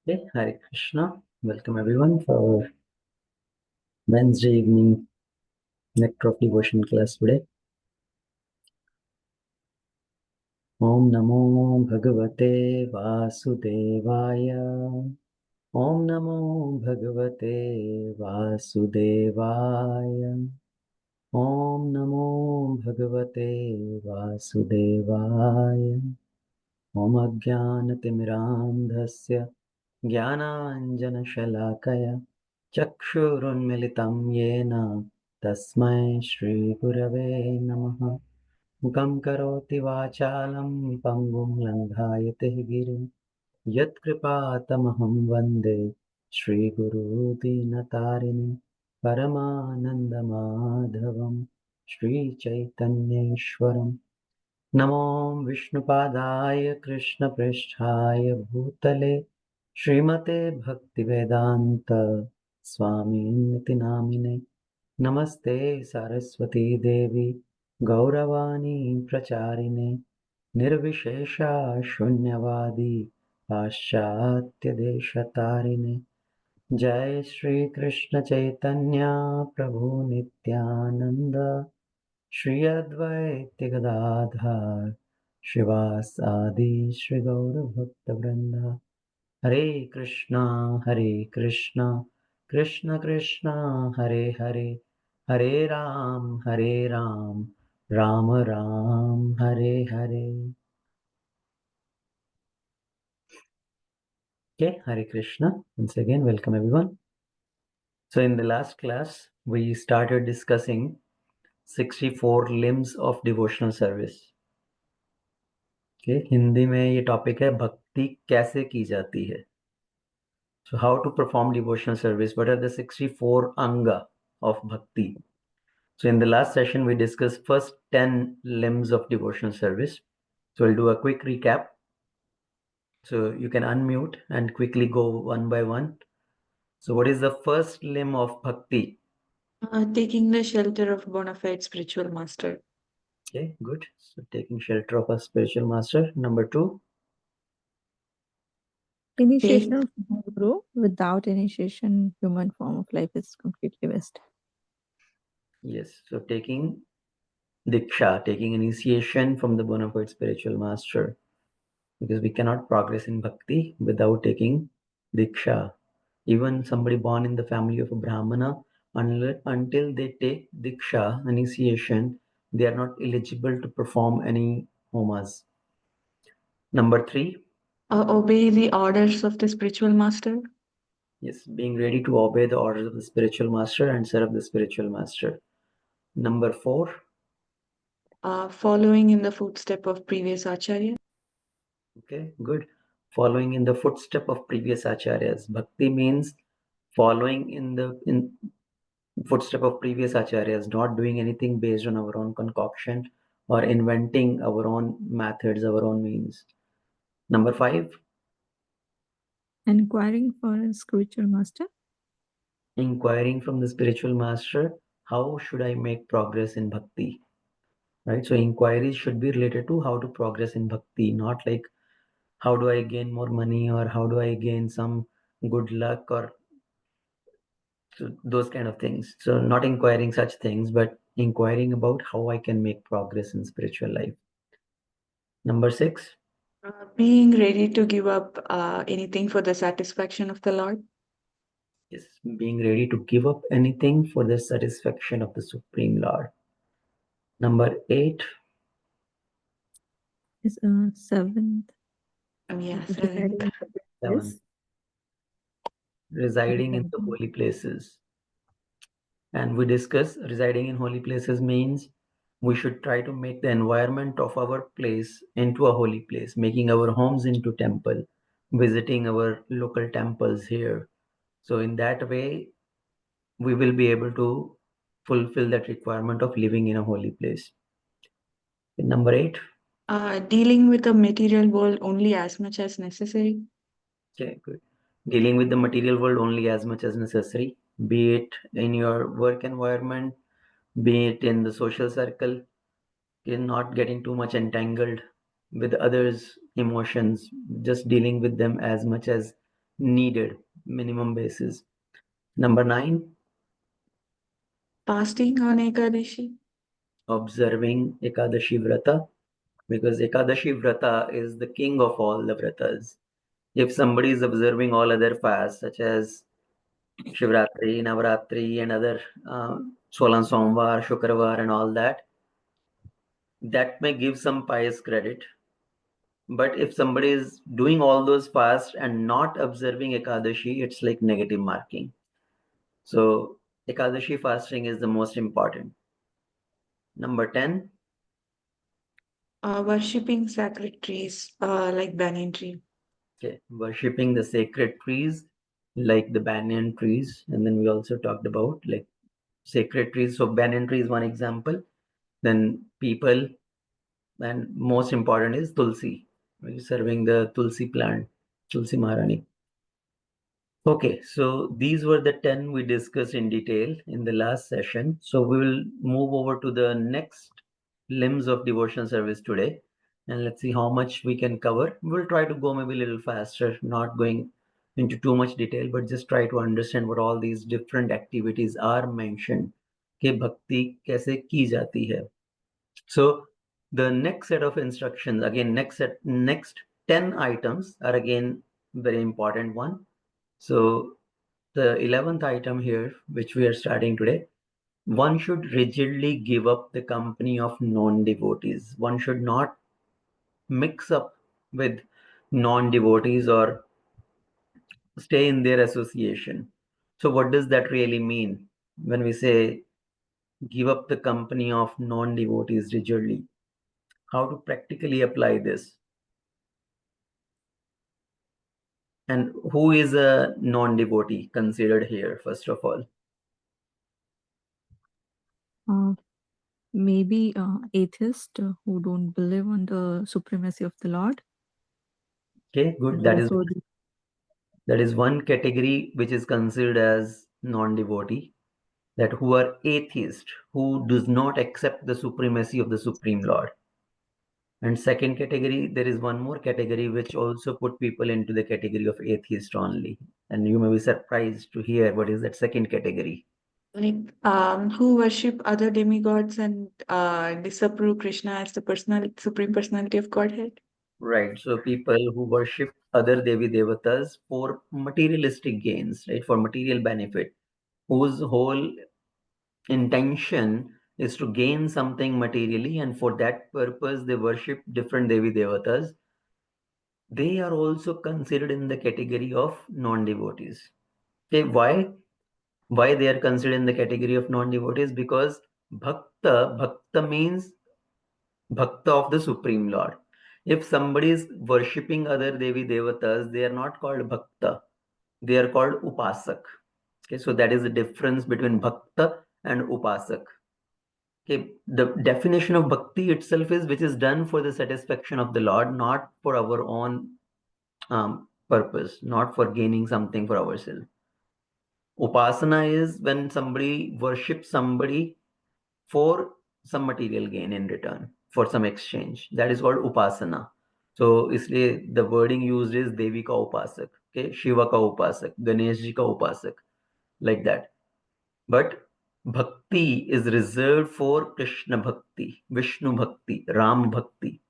Okay, Hare Krishna. Welcome everyone for Wednesday evening Nectar of Devotion class today. Om Namo Bhagavate Vasudevaya. Om Namo Bhagavate Vasudevaya. Om Namo Bhagavate Vasudevaya. Om Ajnanatimirandhasya Jnananjanashalakaya Chakshurunmilitam Yena Tasmai Shri Gurave Namaha. Mukam karoti vachalam pangum langhayate girim Yatkripatamaham vande Shri Guru Dinatarini Paramanandamadhavam Shri Chaitanyeshwaram. Namo Vishnupadaya Krishna Pristhaya Bhutale Srimate Bhaktivedanta Swami Niti Namine Namaste Saraswati Devi Gauravani Pracharine Nirvishesha Shunyavadi Paschatya Deshatarine Jai Shri Krishna Chaitanya Prabhu Nityananda Shri Advaita Gadadhar Shivasadi Shri Gaura Bhakta Vrinda Hare Krishna Krishna Krishna Hare Hare Hare Ram Ram Ram Hare Hare. Okay, Hare Krishna. Once again, welcome everyone. So in the last class, we started discussing 64 limbs of devotional service. Okay, Hindi में ये topic है भक्ति कैसे की जाती है. So how to perform devotional service? What are the 64 anga of bhakti? So in the last session, we discussed first 10 limbs of devotional service. So we'll do a quick recap. So you can unmute and quickly go one by one. So what is the first limb of bhakti? Taking the shelter of bona fide spiritual master. Okay, good. So taking shelter of a spiritual master. Number 2. Initiation of Guru. Without initiation, human form of life is completely waste. Yes, so taking Diksha, taking initiation from the bona fide spiritual master. Because we cannot progress in bhakti without taking Diksha. Even somebody born in the family of a Brahmana, until they take Diksha, initiation, they are not eligible to perform any homas. Number 3. Obey the orders of the spiritual master. Yes, being ready to obey the orders of the spiritual master and serve the spiritual master. Number 4. Following in the footstep of previous acharya. Okay, good. Following in the footstep of previous acharyas. Bhakti means following in the footstep of previous acharyas, not doing anything based on our own concoction or inventing our own methods, our own means. Number 5. Inquiring for a spiritual master. Inquiring from the spiritual master, how should I make progress in bhakti? Right? So inquiries should be related to how to progress in bhakti, not like how do I gain more money or how do I gain some good luck or those kind of things. So not inquiring such things, but inquiring about how I can make progress in spiritual life. Number 6. Being ready to give up anything for the satisfaction of the Lord. Yes, being ready to give up anything for the satisfaction of the Supreme Lord. Number 8. Is seventh. Yes. Residing in 7. Residing in the holy places. And we discuss residing in holy places means we should try to make the environment of our place into a holy place, making our homes into temple, visiting our local temples here. So in that way, we will be able to fulfill that requirement of living in a holy place. Number 8. Dealing with the material world only as much as necessary. Okay, good. Dealing with the material world only as much as necessary, be it in your work environment, be it in the social circle, in not getting too much entangled with others' emotions, just dealing with them as much as needed, minimum basis. Number 9, Fasting on Ekadashi. observing Ekadashi Vrata, because Ekadashi Vrata is the king of all the Vratas. If somebody is observing all other fasts, such as Shivratri, Navaratri, and other Solan Somvar, Shukravar, and all that, that may give some pious credit. But if somebody is doing all those fasts and not observing Ekadashi, it's like negative marking. So Ekadashi fasting is the most important. Number 10, Worshipping sacred trees like banyan tree. okay, worshipping the sacred trees like the banyan trees. And then we also talked about like sacred trees. So banyan tree is one example. Then people, and most important is Tulsi, serving the Tulsi plant, Tulsi Maharani. Okay, so these were the 10 we discussed in detail in the last session. So we will move over to the next limbs of devotional service today. And let's see how much we can cover. We'll try to go maybe a little faster, not going into too much detail, but just try to understand what all these different activities are mentioned. कि भक्ति कैसे की जाती है. So the next set of instructions, again, next 10 items are again very important one. So the 11th item here, which we are starting today, one should rigidly give up the company of non-devotees. One should not mix up with non-devotees or stay in their association. So what does that really mean when we say give up the company of non-devotees rigidly? How to practically apply this? And who is a non-devotee considered here, first of all? Maybe atheists who don't believe on the supremacy of the Lord. Okay, good. And That is also that is one category which is considered as non-devotee, that who are atheist, who does not accept the supremacy of the Supreme Lord. And second category, there is one more category which also put people into the category of atheist only. And you may be surprised to hear what is that second category. Like who worship other demigods and disapprove Krishna as the supreme personality of Godhead. Right. So people who worship other Devi Devatas for materialistic gains, right, for material benefit, whose whole intention is to gain something materially, and for that purpose they worship different Devi Devatas. They are also considered in the category of non-devotees. Okay, why they are considered in the category of non-devotees? Because bhakta means bhakta of the Supreme Lord. If somebody is worshipping other Devi Devatas, they are not called bhakta, they are called upasak. Okay, so that is the difference between bhakta and upasak. Okay, the definition of bhakti itself is which is done for the satisfaction of the Lord, not for our own purpose, not for gaining something for ourselves. Upasana is when somebody worships somebody for some material gain in return, for some exchange. That is called upasana. So इसलिए the wording used is Devi ka upasak, okay, Shiva ka upasak, Ganesh ji ka upasak, like that. But bhakti is reserved for Krishna bhakti, Vishnu bhakti, Ram bhakti.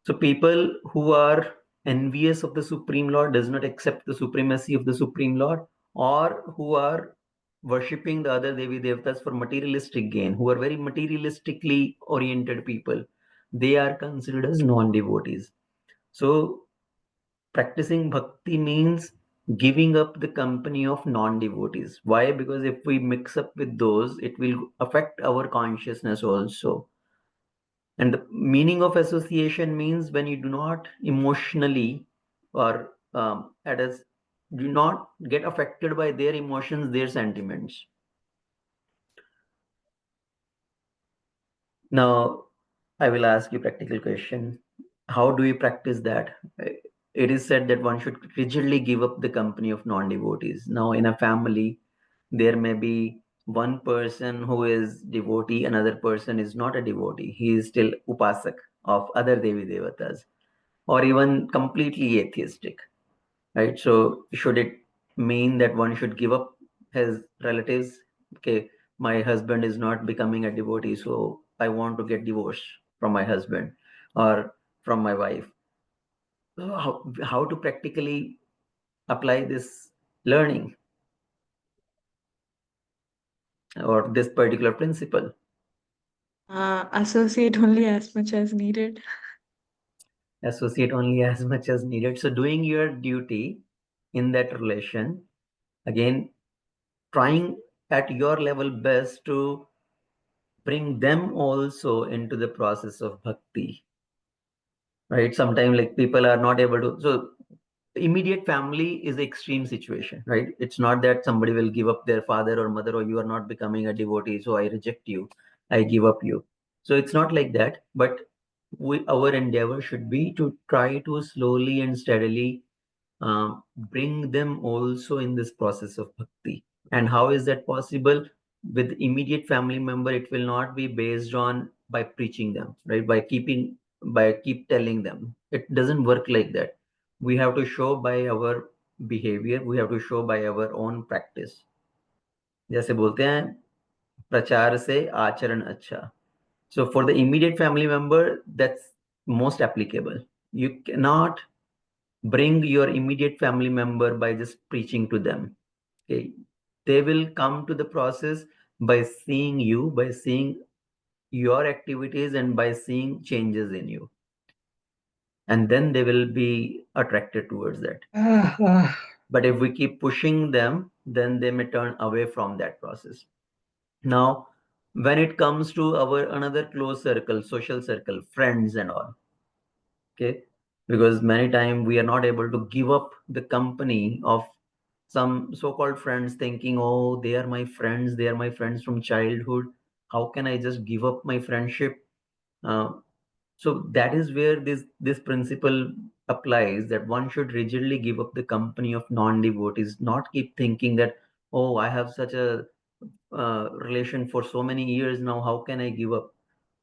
So people who are envious of the Supreme Lord, does not accept the supremacy of the Supreme Lord, or who are worshipping the other Devi Devtas for materialistic gain, who are very materialistically oriented people, they are considered as non-devotees. So practicing bhakti means giving up the company of non-devotees. Why? Because if we mix up with those, it will affect our consciousness also. And the meaning of association means when you do not emotionally or do not get affected by their emotions, their sentiments. Now, I will ask you a practical question. How do we practice that? It is said that one should rigidly give up the company of non-devotees. Now, in a family, there may be one person who is devotee, another person is not a devotee. He is still upasak of other Devi Devatas, or even completely atheistic. right? So should it mean that one should give up his relatives? Okay, my husband is not becoming a devotee, so I want to get divorced from my husband or from my wife. So how to practically apply this learning or this particular principle? Associate only as much as needed. Associate only as much as needed. So doing your duty in that relation, again, trying at your level best to bring them also into the process of bhakti, right? Sometimes like people are not able to, so immediate family is the extreme situation, right? It's not that somebody will give up their father or mother, or you are not becoming a devotee, so I reject you, I give up you. So it's not like that, but our endeavor should be to try to slowly and steadily bring them also in this process of bhakti. And how is that possible? With immediate family member, it will not be based on by preaching them, right? By keep telling them. It doesn't work like that. We have to show by our behavior, we have to show by our own practice. जैसे बोलते हैं प्रचार से आचरण अच्छा. So for the immediate family member, that's most applicable. You cannot bring your immediate family member by just preaching to them. Okay, they will come to the process by seeing you, by seeing your activities, and by seeing changes in you, and then they will be attracted towards that. But if we keep pushing them, then they may turn away from that process. Now, when it comes to our another close circle, social circle, friends and all, okay, because many times we are not able to give up the company of some so-called friends, thinking, oh, they are my friends, they are my friends from childhood, how can I just give up my friendship? uh, so that is where this principle applies, that one should rigidly give up the company of non-devotees, not keep thinking that, oh, I have such a relation for so many years now, how can I give up?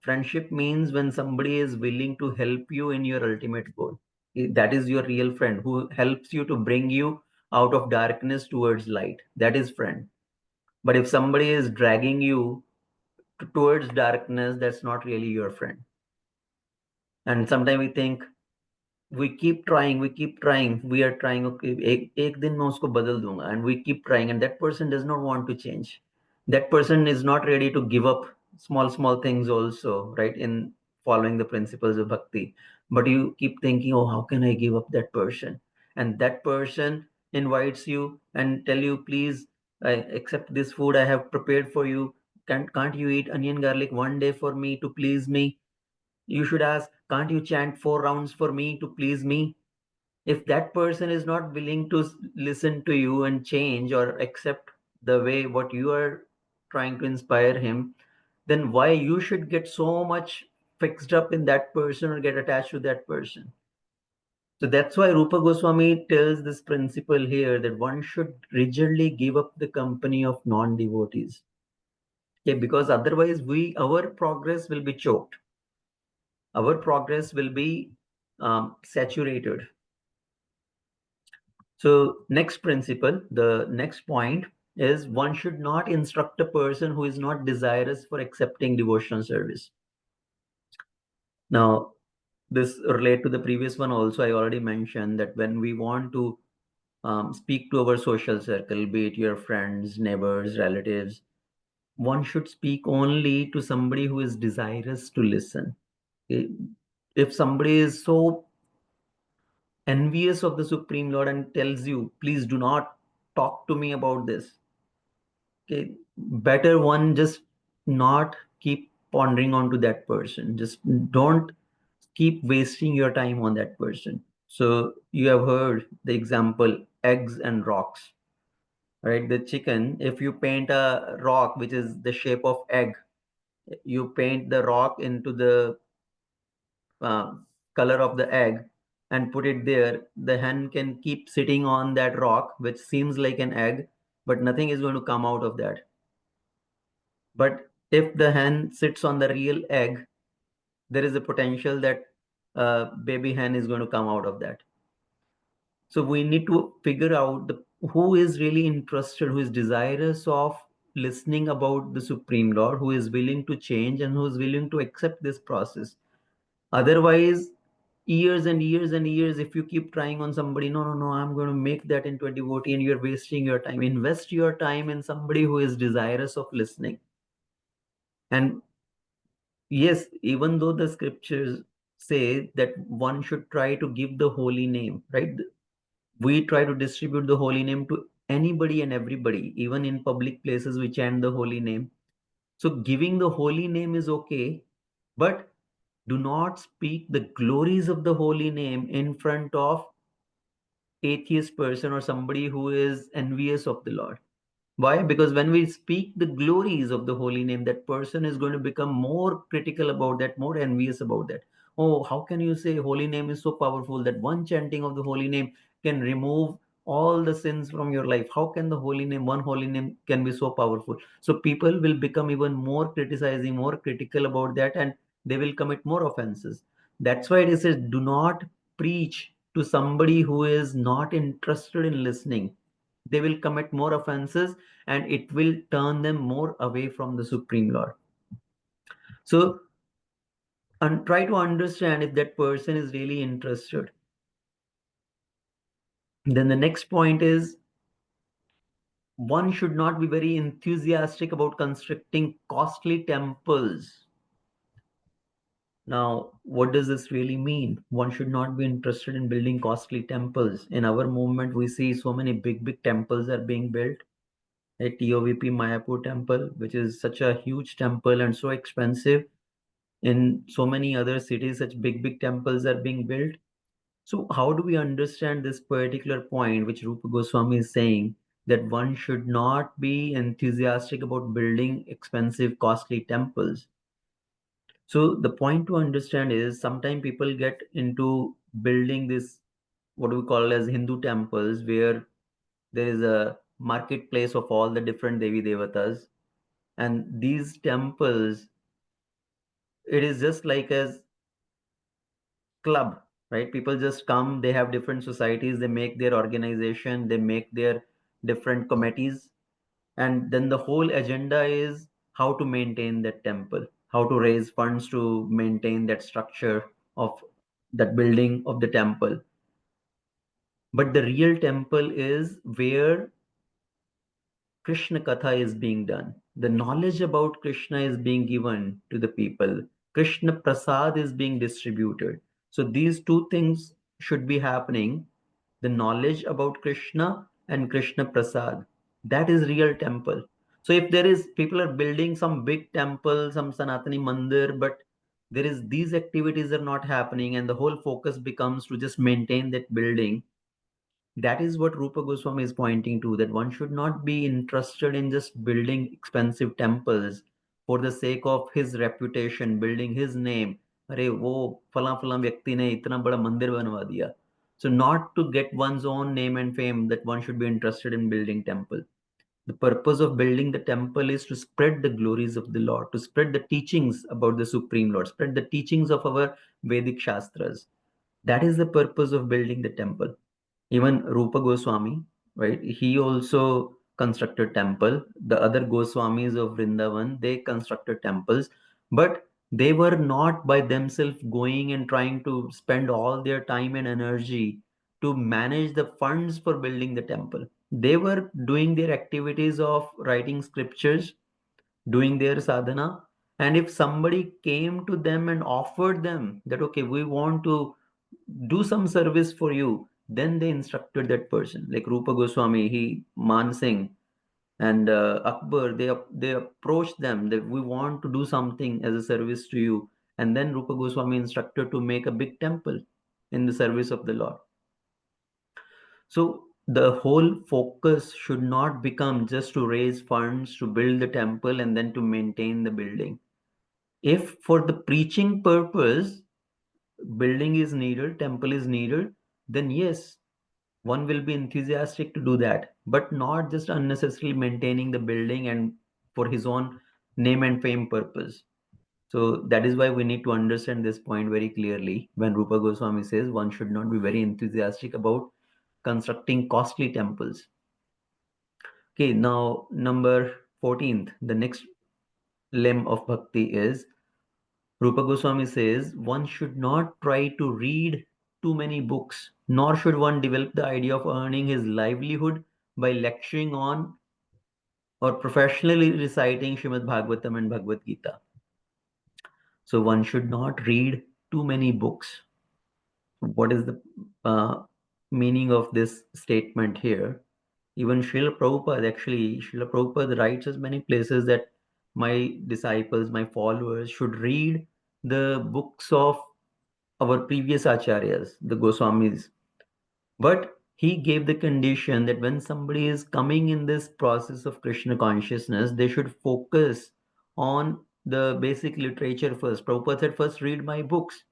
Friendship means when somebody is willing to help you in your ultimate goal. That is your real friend, who helps you to bring you out of darkness towards light. That is friend. But if somebody is dragging you towards darkness, that's not really your friend. And sometimes we think, we are trying, okay, ek din mein usko badal dunga, and we keep trying, and that person does not want to change. That person is not ready to give up small things also, right, in following the principles of bhakti. But you keep thinking, oh, how can I give up that person? And that person invites you and tell you, please, I accept this food I have prepared for you. Can't you eat onion garlic one day for me to please me? You should ask, can't you chant 4 rounds for me to please me? If that person is not willing to listen to you and change or accept the way what you are trying to inspire him, then why you should get so much fixed up in that person or get attached to that person? So that's why Rupa Goswami tells this principle here, that one should rigidly give up the company of non-devotees. Okay, because otherwise our progress will be choked. Our progress will be saturated. So next principle, the next point is, one should not instruct a person who is not desirous for accepting devotional service. Now, this relate to the previous one also. I already mentioned that when we want to speak to our social circle, be it your friends, neighbors, relatives, one should speak only to somebody who is desirous to listen. Okay? If somebody is so envious of the Supreme Lord and tells you, please do not talk to me about this, okay, better one just not keep pondering onto that person. Just don't keep wasting your time on that person. So you have heard the example, eggs and rocks, right? The chicken, if you paint a rock which is the shape of egg, you paint the rock into the uh, color of the egg and put it there, the hen can keep sitting on that rock which seems like an egg, but nothing is going to come out of that. But if the hen sits on the real egg, there is a potential that baby hen is going to come out of that. So we need to figure out who is really interested, who is desirous of listening about the Supreme Lord, who is willing to change and who is willing to accept this process. Otherwise, years and years and years, if you keep trying on somebody, no, I'm going to make that into a devotee, and you're wasting your time. Invest your time in somebody who is desirous of listening. And yes, even though the scriptures say that one should try to give the holy name, right? We try to distribute the holy name to anybody and everybody. Even in public places, we chant the holy name. So giving the holy name is okay, but do not speak the glories of the holy name in front of atheist person or somebody who is envious of the Lord. Why? Because when we speak the glories of the holy name, that person is going to become more critical about that, more envious about that. Oh, how can you say holy name is so powerful that one chanting of the holy name can remove all the sins from your life? How can the holy name, one holy name, can be so powerful? So people will become even more criticizing, more critical about that, and they will commit more offenses. That's why it says, do not preach to somebody who is not interested in listening. They will commit more offenses and it will turn them more away from the Supreme Lord. So, and try to understand if that person is really interested. Then the next point is, one should not be very enthusiastic about constructing costly temples. Now, what does this really mean? One should not be interested in building costly temples. In our movement, we see so many big temples are being built. A TOVP Mayapur temple, which is such a huge temple and so expensive. In so many other cities, such big temples are being built. So how do we understand this particular point, which Rupa Goswami is saying, that one should not be enthusiastic about building expensive, costly temples? So the point to understand is, sometimes people get into building this, what we call as Hindu temples, where there is a marketplace of all the different Devi Devatas. And these temples, it is just like as club, right? People just come, they have different societies, they make their organization, they make their different committees, and then the whole agenda is how to maintain that temple, how to raise funds to maintain that structure of that building of the temple. But the real temple is where Krishna Katha is being done. The knowledge about Krishna is being given to the people. Krishna Prasad is being distributed. So these two things should be happening. The knowledge about Krishna and Krishna Prasad. That is real temple. So if there is, people are building some big temple, some Sanatani Mandir, but there is, these activities are not happening and the whole focus becomes to just maintain that building. That is what Rupa Goswami is pointing to, that one should not be interested in just building expensive temples for the sake of his reputation, building his name. अरे वो फला फला व्यक्ति ने इतना बड़ा मंदिर बनवा दिया. So not to get one's own name and fame, that one should be interested in building temple. The purpose of building the temple is to spread the glories of the Lord, to spread the teachings about the Supreme Lord, spread the teachings of our Vedic Shastras. That is the purpose of building the temple. Even Rupa Goswami, right? He also constructed temple. The other Goswamis of Vrindavan, they constructed temples, but they were not by themselves going and trying to spend all their time and energy to manage the funds for building the temple. They were doing their activities of writing scriptures, doing their sadhana. And if somebody came to them and offered them that, okay, we want to do some service for you, then they instructed that person. Like Rupa Goswami, he, Man Singh, and Akbar, they approached them that we want to do something as a service to you. And then Rupa Goswami instructed to make a big temple in the service of the Lord. So the whole focus should not become just to raise funds to build the temple and then to maintain the building. If for the preaching purpose building is needed, temple is needed, then yes, one will be enthusiastic to do that, but not just unnecessarily maintaining the building and for his own name and fame purpose. So that is why we need to understand this point very clearly when Rupa Goswami says one should not be very enthusiastic about constructing costly temples. Okay, now number 14th, the next limb of bhakti is Rupa Goswami says one should not try to read too many books, nor should one develop the idea of earning his livelihood by lecturing on or professionally reciting Srimad Bhagavatam and Bhagavad Gita. So one should not read too many books. What is the meaning of this statement here? Even Srila Prabhupada writes as many places that my disciples, my followers should read the books of our previous acharyas, the Goswamis. But he gave the condition that when somebody is coming in this process of Krishna consciousness, they should focus on the basic literature first. Prabhupada said, first read my books,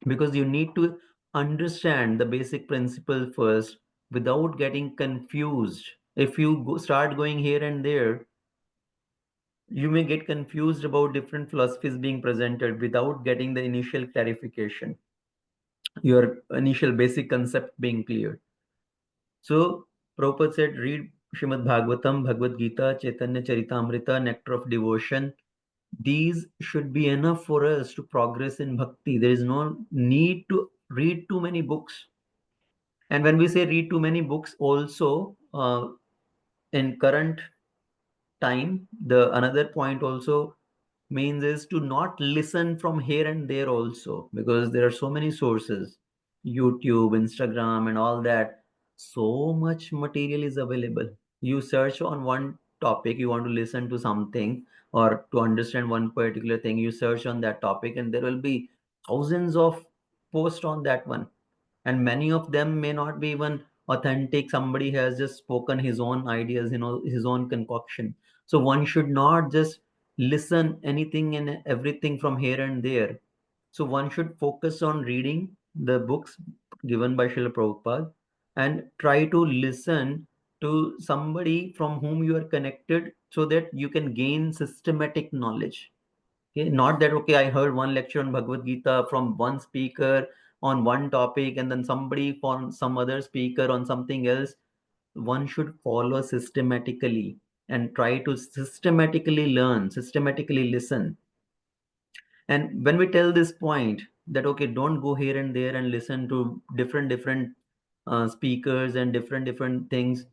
because you need to understand the basic principle first without getting confused. If you start going here and there, you may get confused about different philosophies being presented without getting the initial clarification, your initial basic concept being clear. So Prabhupada said, read Srimad Bhagavatam, Bhagavad Gita, Chaitanya Charitamrita, Nectar of Devotion. These should be enough for us to progress in bhakti. There is no need to read too many books. And when we say read too many books, also in current time, the another point also means is to not listen from here and there also, because there are so many sources, YouTube, Instagram, and all that. So much material is available. You search on one topic, you want to listen to something or to understand one particular thing, you search on that topic, and there will be thousands of posts on that one, and many of them may not be even authentic. Somebody has just spoken his own ideas, his own concoction. So one should not just listen anything and everything from here and there. So one should focus on reading the books given by Srila Prabhupada and try to listen to somebody from whom you are connected, so that you can gain systematic knowledge. Okay, not that, okay, I heard one lecture on Bhagavad Gita from one speaker on one topic, and then somebody from some other speaker on something else. One should follow systematically and try to systematically learn, systematically listen. And when we tell this point that, okay, don't go here and there and listen to different speakers and different things,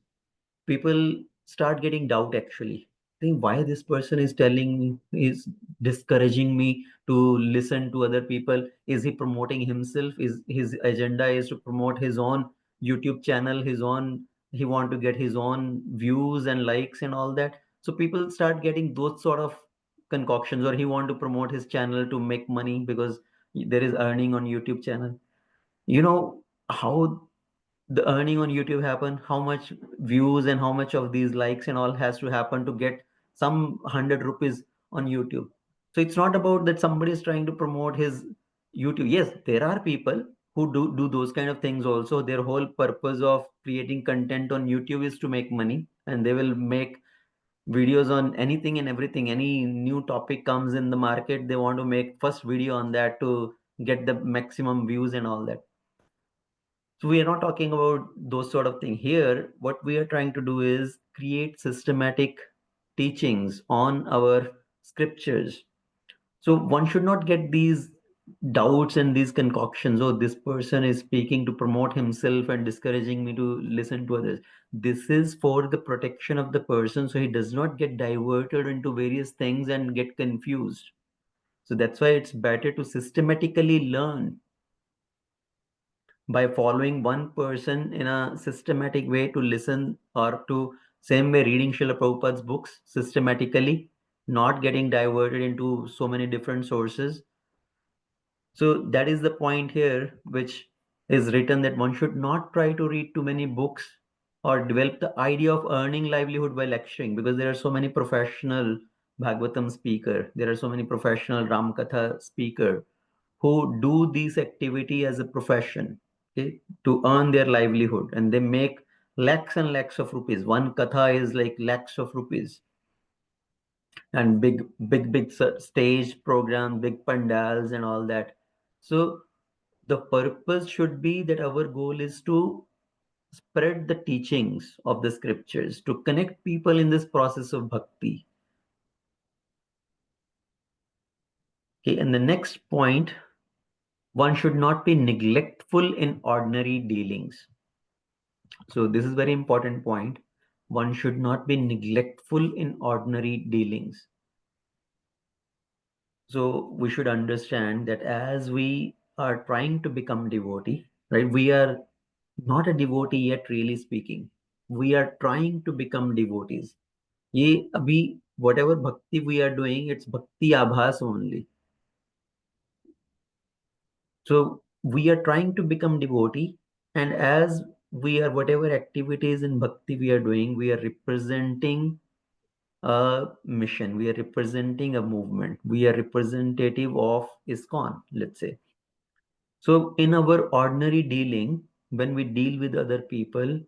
people start getting doubt actually. Think, why this person is telling me, is discouraging me to listen to other people? Is he promoting himself? Is his agenda is to promote his own YouTube channel, his own, he want to get his own views and likes and all that? So people start getting those sort of concoctions, or he want to promote his channel to make money because there is earning on YouTube channel. You know how the earning on YouTube happen, how much views and how much of these likes and all has to happen to get some 100 rupees on YouTube. So it's not about that somebody is trying to promote his YouTube. Yes, there are people who do those kind of things also. Their whole purpose of creating content on YouTube is to make money, and they will make videos on anything and everything. Any new topic comes in the market, they want to make first video on that to get the maximum views and all that. So we are not talking about those sort of things here. What we are trying to do is create systematic teachings on our scriptures. So one should not get these doubts and these concoctions. Oh, this person is speaking to promote himself and discouraging me to listen to others. This is for the protection of the person, so he does not get diverted into various things and get confused. So that's why it's better to systematically learn by following one person in a systematic way, to listen, or to same way reading Srila Prabhupada's books systematically, not getting diverted into so many different sources. So that is the point here, which is written, that one should not try to read too many books or develop the idea of earning livelihood by lecturing, because there are so many professional Bhagavatam speaker, there are so many professional Ramkatha speaker who do this activity as a profession, okay, to earn their livelihood, and they make lakhs and lakhs of rupees. One katha is like lakhs of rupees, and big stage program, big pandals and all that. So the purpose should be that our goal is to spread the teachings of the scriptures, to connect people in this process of bhakti. Okay, and the next point, one should not be neglectful in ordinary dealings. So this is very important point. One should not be neglectful in ordinary dealings. So we should understand that as we are trying to become devotee, right? We are not a devotee yet, really speaking. We are trying to become devotees. ये अभी whatever bhakti we are doing, it's bhakti abhas only. So we are trying to become devotee, and as we are, whatever activities in bhakti we are doing, we are representing a mission, we are representing a movement, we are representative of ISKCON, let's say. So in our ordinary dealing, when we deal with other people,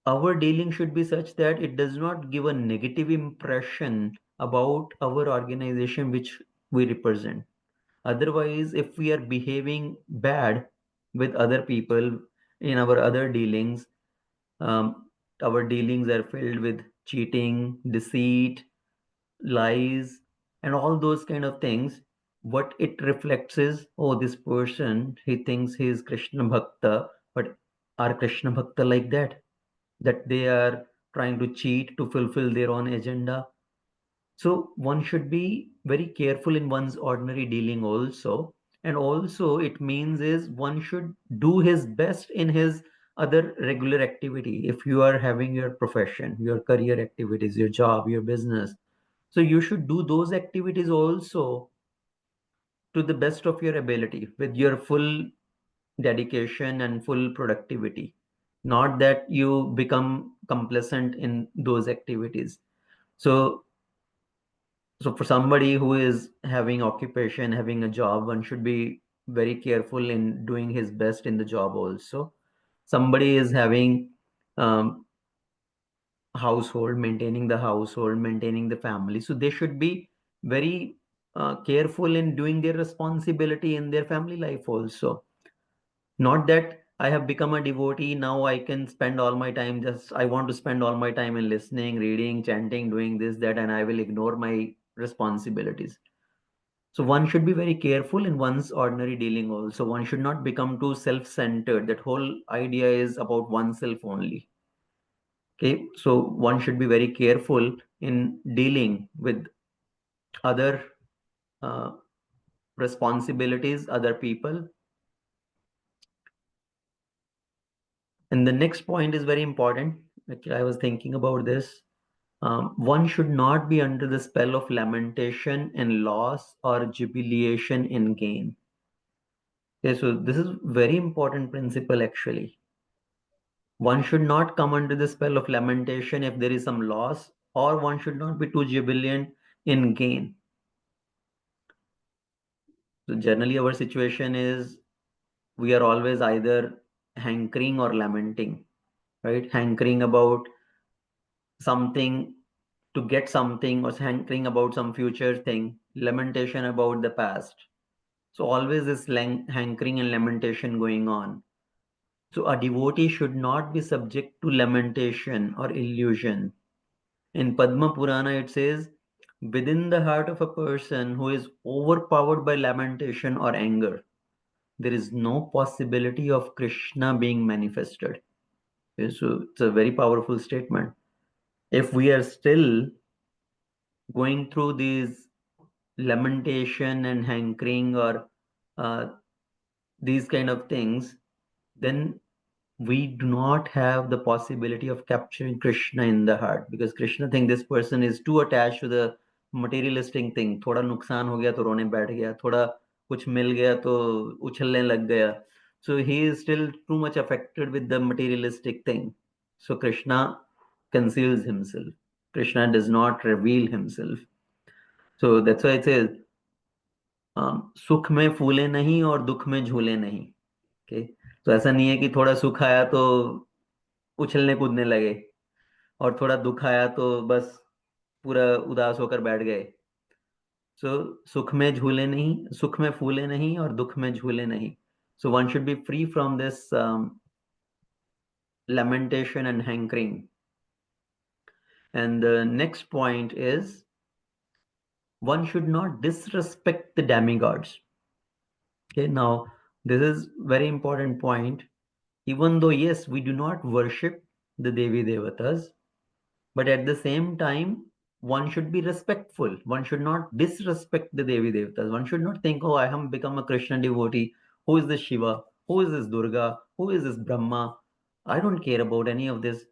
our dealing should be such that it does not give a negative impression about our organization which we represent. Otherwise, if we are behaving bad with other people in our other dealings, our dealings are filled with cheating, deceit, lies, and all those kind of things. What it reflects is, oh, this person, he thinks he is Krishna Bhakta, but are Krishna Bhakta like that? That they are trying to cheat to fulfill their own agenda. So one should be very careful in one's ordinary dealing also. And also it means is one should do his best in his other regular activity. If you are having your profession, your career activities, your job, your business, so you should do those activities also to the best of your ability with your full dedication and full productivity. Not that you become complacent in those activities. So for somebody who is having occupation, having a job, one should be very careful in doing his best in the job also. Somebody is having household, maintaining the household, maintaining the family, so they should be very careful in doing their responsibility in their family life also. Not that I have become a devotee, now I can spend all my time, just I want to spend all my time in listening, reading, chanting, doing this, that, and I will ignore my responsibilities. So one should be very careful in one's ordinary dealing also. One should not become too self-centered. That whole idea is about oneself only. Okay, so one should be very careful in dealing with other uh, responsibilities, other people. And the next point is very important. Actually, I was thinking about this. One should not be under the spell of lamentation in loss or jubilation in gain. Okay, so this is very important principle actually. One should not come under the spell of lamentation if there is some loss, or one should not be too jubilant in gain. So generally our situation is we are always either hankering or lamenting, right? Hankering about something to get something, or hankering about some future thing, lamentation about the past. So always this hankering and lamentation going on. So a devotee should not be subject to lamentation or illusion. In Padma Purana, it says, within the heart of a person who is overpowered by lamentation or anger, there is no possibility of Krishna being manifested. Okay, so it's a very powerful statement. If we are still going through these lamentation and hankering or uh, these kind of things, then we do not have the possibility of capturing Krishna in the heart, because Krishna thinks this person is too attached to the materialistic thing. थोड़ा नुकसान हो गया तो रोने बैठ गया, थोड़ा कुछ मिल गया तो उछलने लग गया. So he is still too much affected with the materialistic thing. So Krishna conceals himself. Krishna does not reveal himself. So that's why it says, सुख में फूले नहीं और दुख में झूले नहीं. Okay? तो ऐसा नहीं है कि थोड़ा सुख आया तो उछलने कूदने लगे, और थोड़ा दुख आया तो बस पूरा उदास होकर बैठ गए. सो सुख में झूले नहीं, सुख में फूले नहीं और दुख में झूले नहीं. So one should be free from this lamentation and hankering. And the next point is one should not disrespect the demigods. Okay, now this is very important point. Even though yes, we do not worship the Devi Devatas, but at the same time, one should be respectful. One should not disrespect the Devi Devatas. One should not think, oh, I have become a Krishna devotee. Who is this Shiva? Who is this Durga? Who is this Brahma? I don't care about any of this.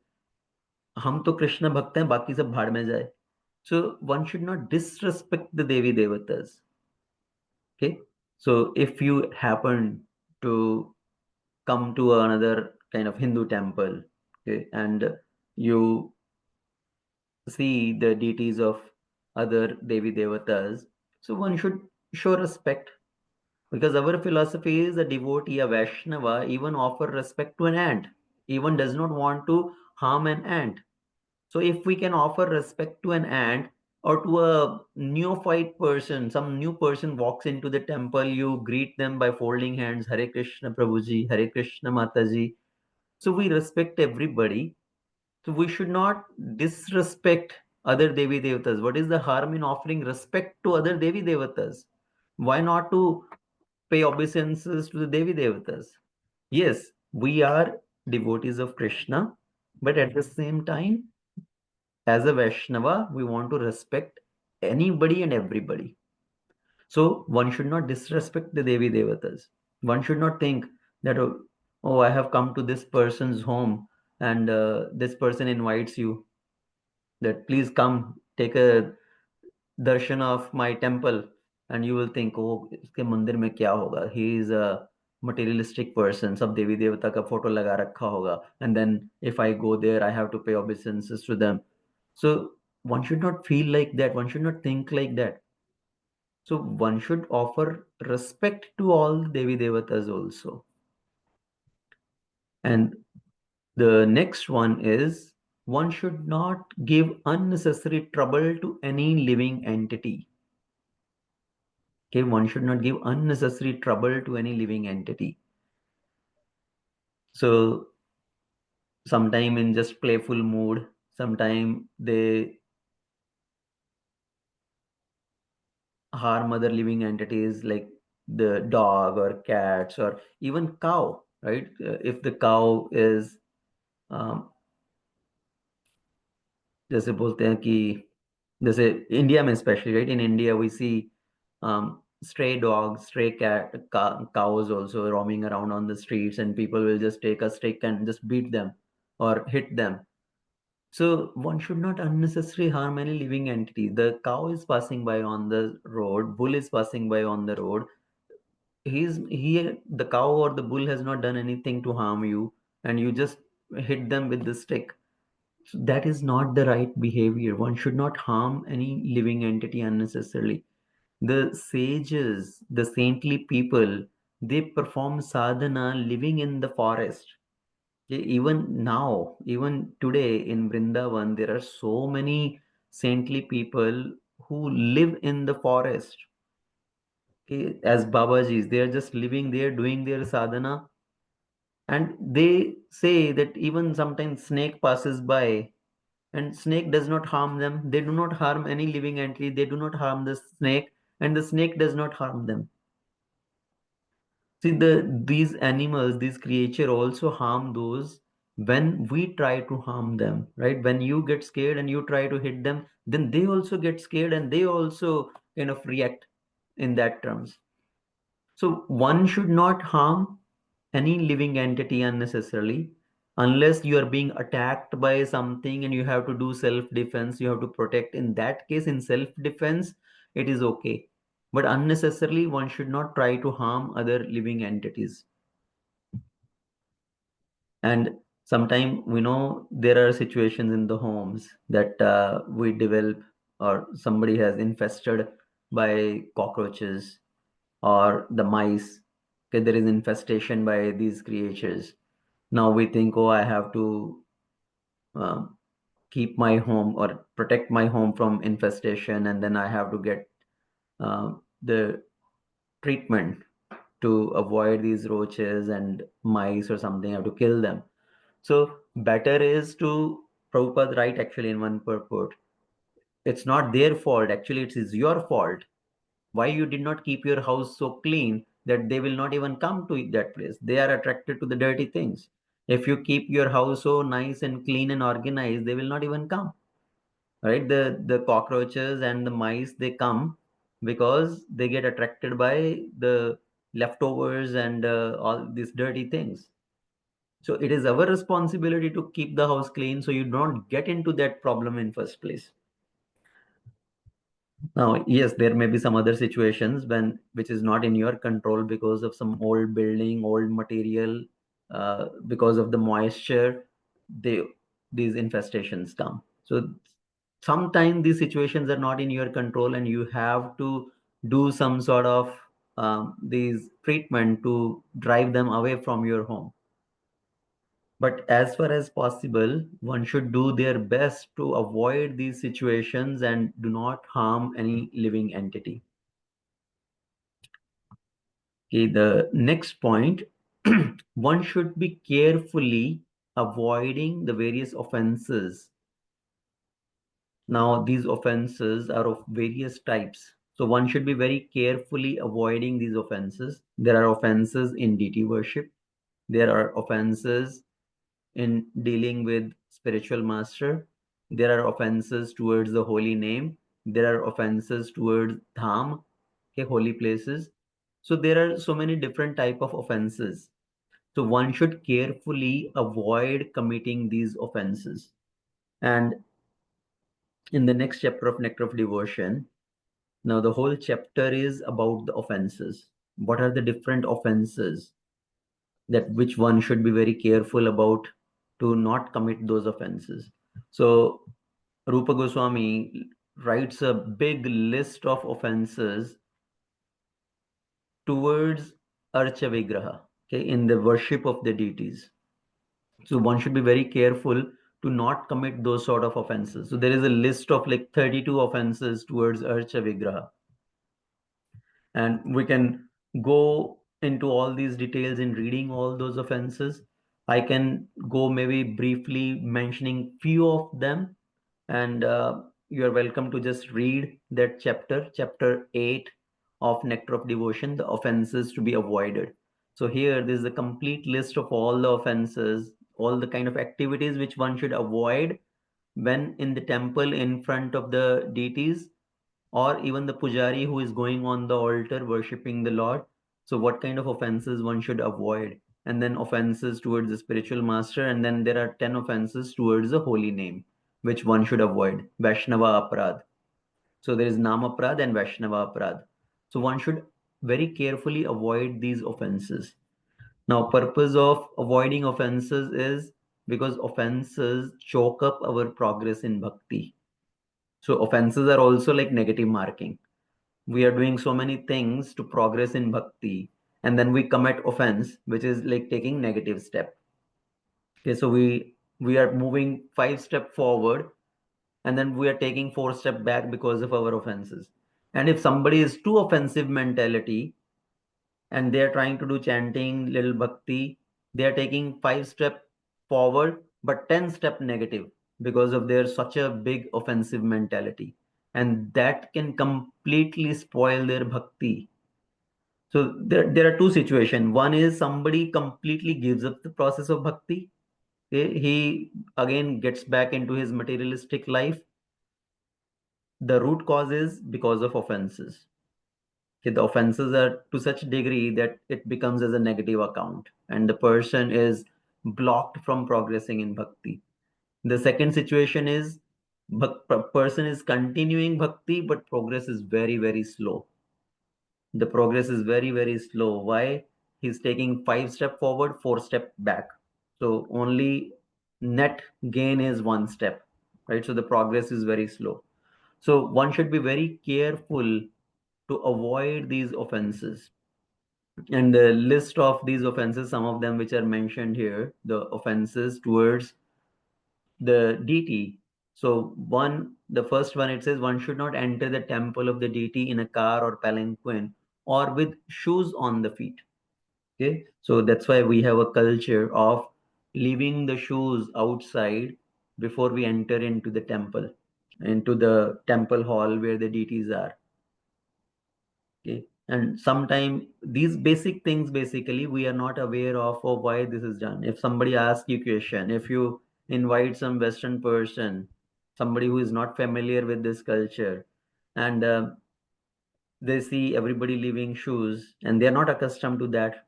हम तो कृष्ण भक्त हैं, बाकी सब भाड़ में जाए. So one should not disrespect the Devi Devatas. Okay, so if you happen to come to another kind of Hindu temple, okay, and you see the deities of other Devi Devatas, so one should show respect, because our philosophy is a devotee, a Vaishnava, even offer respect to an ant, even does not want to harm an ant. So if we can offer respect to an ant or to a neophyte person, some new person walks into the temple, you greet them by folding hands, Hare Krishna Prabhuji, Hare Krishna Mataji. So we respect everybody. So we should not disrespect other Devi Devatas. What is the harm in offering respect to other Devi Devatas? Why not to pay obeisances to the Devi Devatas? Yes, we are devotees of Krishna, but at the same time, as a Vaishnava, we want to respect anybody and everybody. So one should not disrespect the Devi Devatas. One should not think that, oh, I have come to this person's home and this person invites you that please come take a darshan of my temple, and you will think, oh, इसके मंदिर में क्या होगा? He is a materialistic person. सब देवी देवता का photo लगा रखा होगा. And then if I go there, I have to pay obeisances to them. So one should not feel like that. One should not think like that. So one should offer respect to all Devi Devatas also. And the next one is one should not give unnecessary trouble to any living entity. Okay, one should not give unnecessary trouble to any living entity. So sometime in just playful mood, sometime they harm other living entities like the dog or cats or even cow, right? If the cow is जैसे बोलते हैं कि जैसे India में specially, right, in India we see stray dogs, stray cows also roaming around on the streets, and people will just take a stick and just beat them or hit them. So one should not unnecessarily harm any living entity. The cow is passing by on the road, bull is passing by on the road. The cow or the bull has not done anything to harm you, and you just hit them with the stick. So that is not the right behavior. One should not harm any living entity unnecessarily. The sages, the saintly people, they perform sadhana living in the forest. Even now, even today in Vrindavan, there are so many saintly people who live in the forest. As Babajis, they are just living there, doing their sadhana. And they say that even sometimes snake passes by, and snake does not harm them. They do not harm any living entity. They do not harm the snake, and the snake does not harm them. See, these animals, these creatures also harm those when we try to harm them, right? When you get scared and you try to hit them, then they also get scared and they also kind of react in that terms. So one should not harm any living entity unnecessarily, unless you are being attacked by something and you have to do self-defense, you have to protect. In that case, in self-defense, it is okay. But unnecessarily, one should not try to harm other living entities. And sometimes we know there are situations in the homes that we develop, or somebody has infested by cockroaches or the mice. Okay, there is infestation by these creatures. Now we think, oh, I have to keep my home or protect my home from infestation, and then I have to get the treatment to avoid these roaches and mice or something. I have to kill them. So better is to, Prabhupada write actually in one purport, it's not their fault, actually it is your fault. Why you did not keep your house so clean that they will not even come to that place? They are attracted to the dirty things. If you keep your house so nice and clean and organized, they will not even come, right? The cockroaches and the mice, they come because they get attracted by the leftovers and all these dirty things. So it is our responsibility to keep the house clean so you don't get into that problem in first place. Now, yes, there may be some other situations when which is not in your control because of some old building, old material, because of the moisture, they these infestations come. So sometimes these situations are not in your control, and you have to do some sort of these treatment to drive them away from your home. But as far as possible, one should do their best to avoid these situations and do not harm any living entity. Okay, the next point, one should be carefully avoiding the various offenses. Now, these offenses are of various types. So one should be very carefully avoiding these offenses. There are offenses in deity worship. There are offenses in dealing with spiritual master. There are offenses towards the holy name. There are offenses towards dham, okay, holy places. So there are so many different type of offenses. So one should carefully avoid committing these offenses. And in the next chapter of Nectar of Devotion, now the whole chapter is about the offenses. What are the different offenses that which one should be very careful about to not commit those offenses? So Rupa Goswami writes a big list of offenses towards Archa Vigraha, okay, in the worship of the deities. So one should be very careful to not commit those sort of offenses. So there is a list of like 32 offenses towards Archa Vigraha. And we can go into all these details in reading all those offenses. I can go maybe briefly mentioning few of them, and you are welcome to just read that chapter 8 of Nectar of Devotion, the offenses to be avoided. So here there's a complete list of all the offenses, all the kind of activities which one should avoid when in the temple in front of the deities, or even the pujari who is going on the altar worshipping the Lord. So what kind of offenses one should avoid, and then offenses towards the spiritual master, and then there are 10 offenses towards the holy name which one should avoid. Vaishnava aparad. So there is nama aparad and Vaishnava aparad. So one should very carefully avoid these offenses. Now, purpose of avoiding offenses is because offenses choke up our progress in bhakti. So offenses are also like negative marking. We are doing so many things to progress in bhakti, and then we commit offense, which is like taking negative step. Okay, so we are moving 5 steps forward, and then we are taking 4 steps back because of our offenses. And if somebody is too offensive mentality and they are trying to do chanting, little bhakti, they are taking 5 steps forward but 10 steps negative because of their such a big offensive mentality, and that can completely spoil their bhakti. So there are two situations. One is somebody completely gives up the process of bhakti. Okay? He again gets back into his materialistic life. The root cause is because of offenses. Okay, the offenses are to such degree that it becomes as a negative account, and the person is blocked from progressing in bhakti. The second situation is person is continuing bhakti, but progress is very, very slow. The progress is very, very slow. Why? He's taking 5 steps forward, 4 steps back. So only net gain is 1 step, right? So the progress is very slow. So one should be very careful to avoid these offenses. And the list of these offenses, some of them which are mentioned here, the offenses towards the deity. So the first one, it says one should not enter the temple of the deity in a car or palanquin or with shoes on the feet. Okay, so that's why we have a culture of leaving the shoes outside before we enter into the temple hall where the deities are. Okay, and sometimes these basic things basically we are not aware of why this is done. If somebody asks you question, if you invite some Western person, somebody who is not familiar with this culture, and they see everybody leaving shoes and they are not accustomed to that,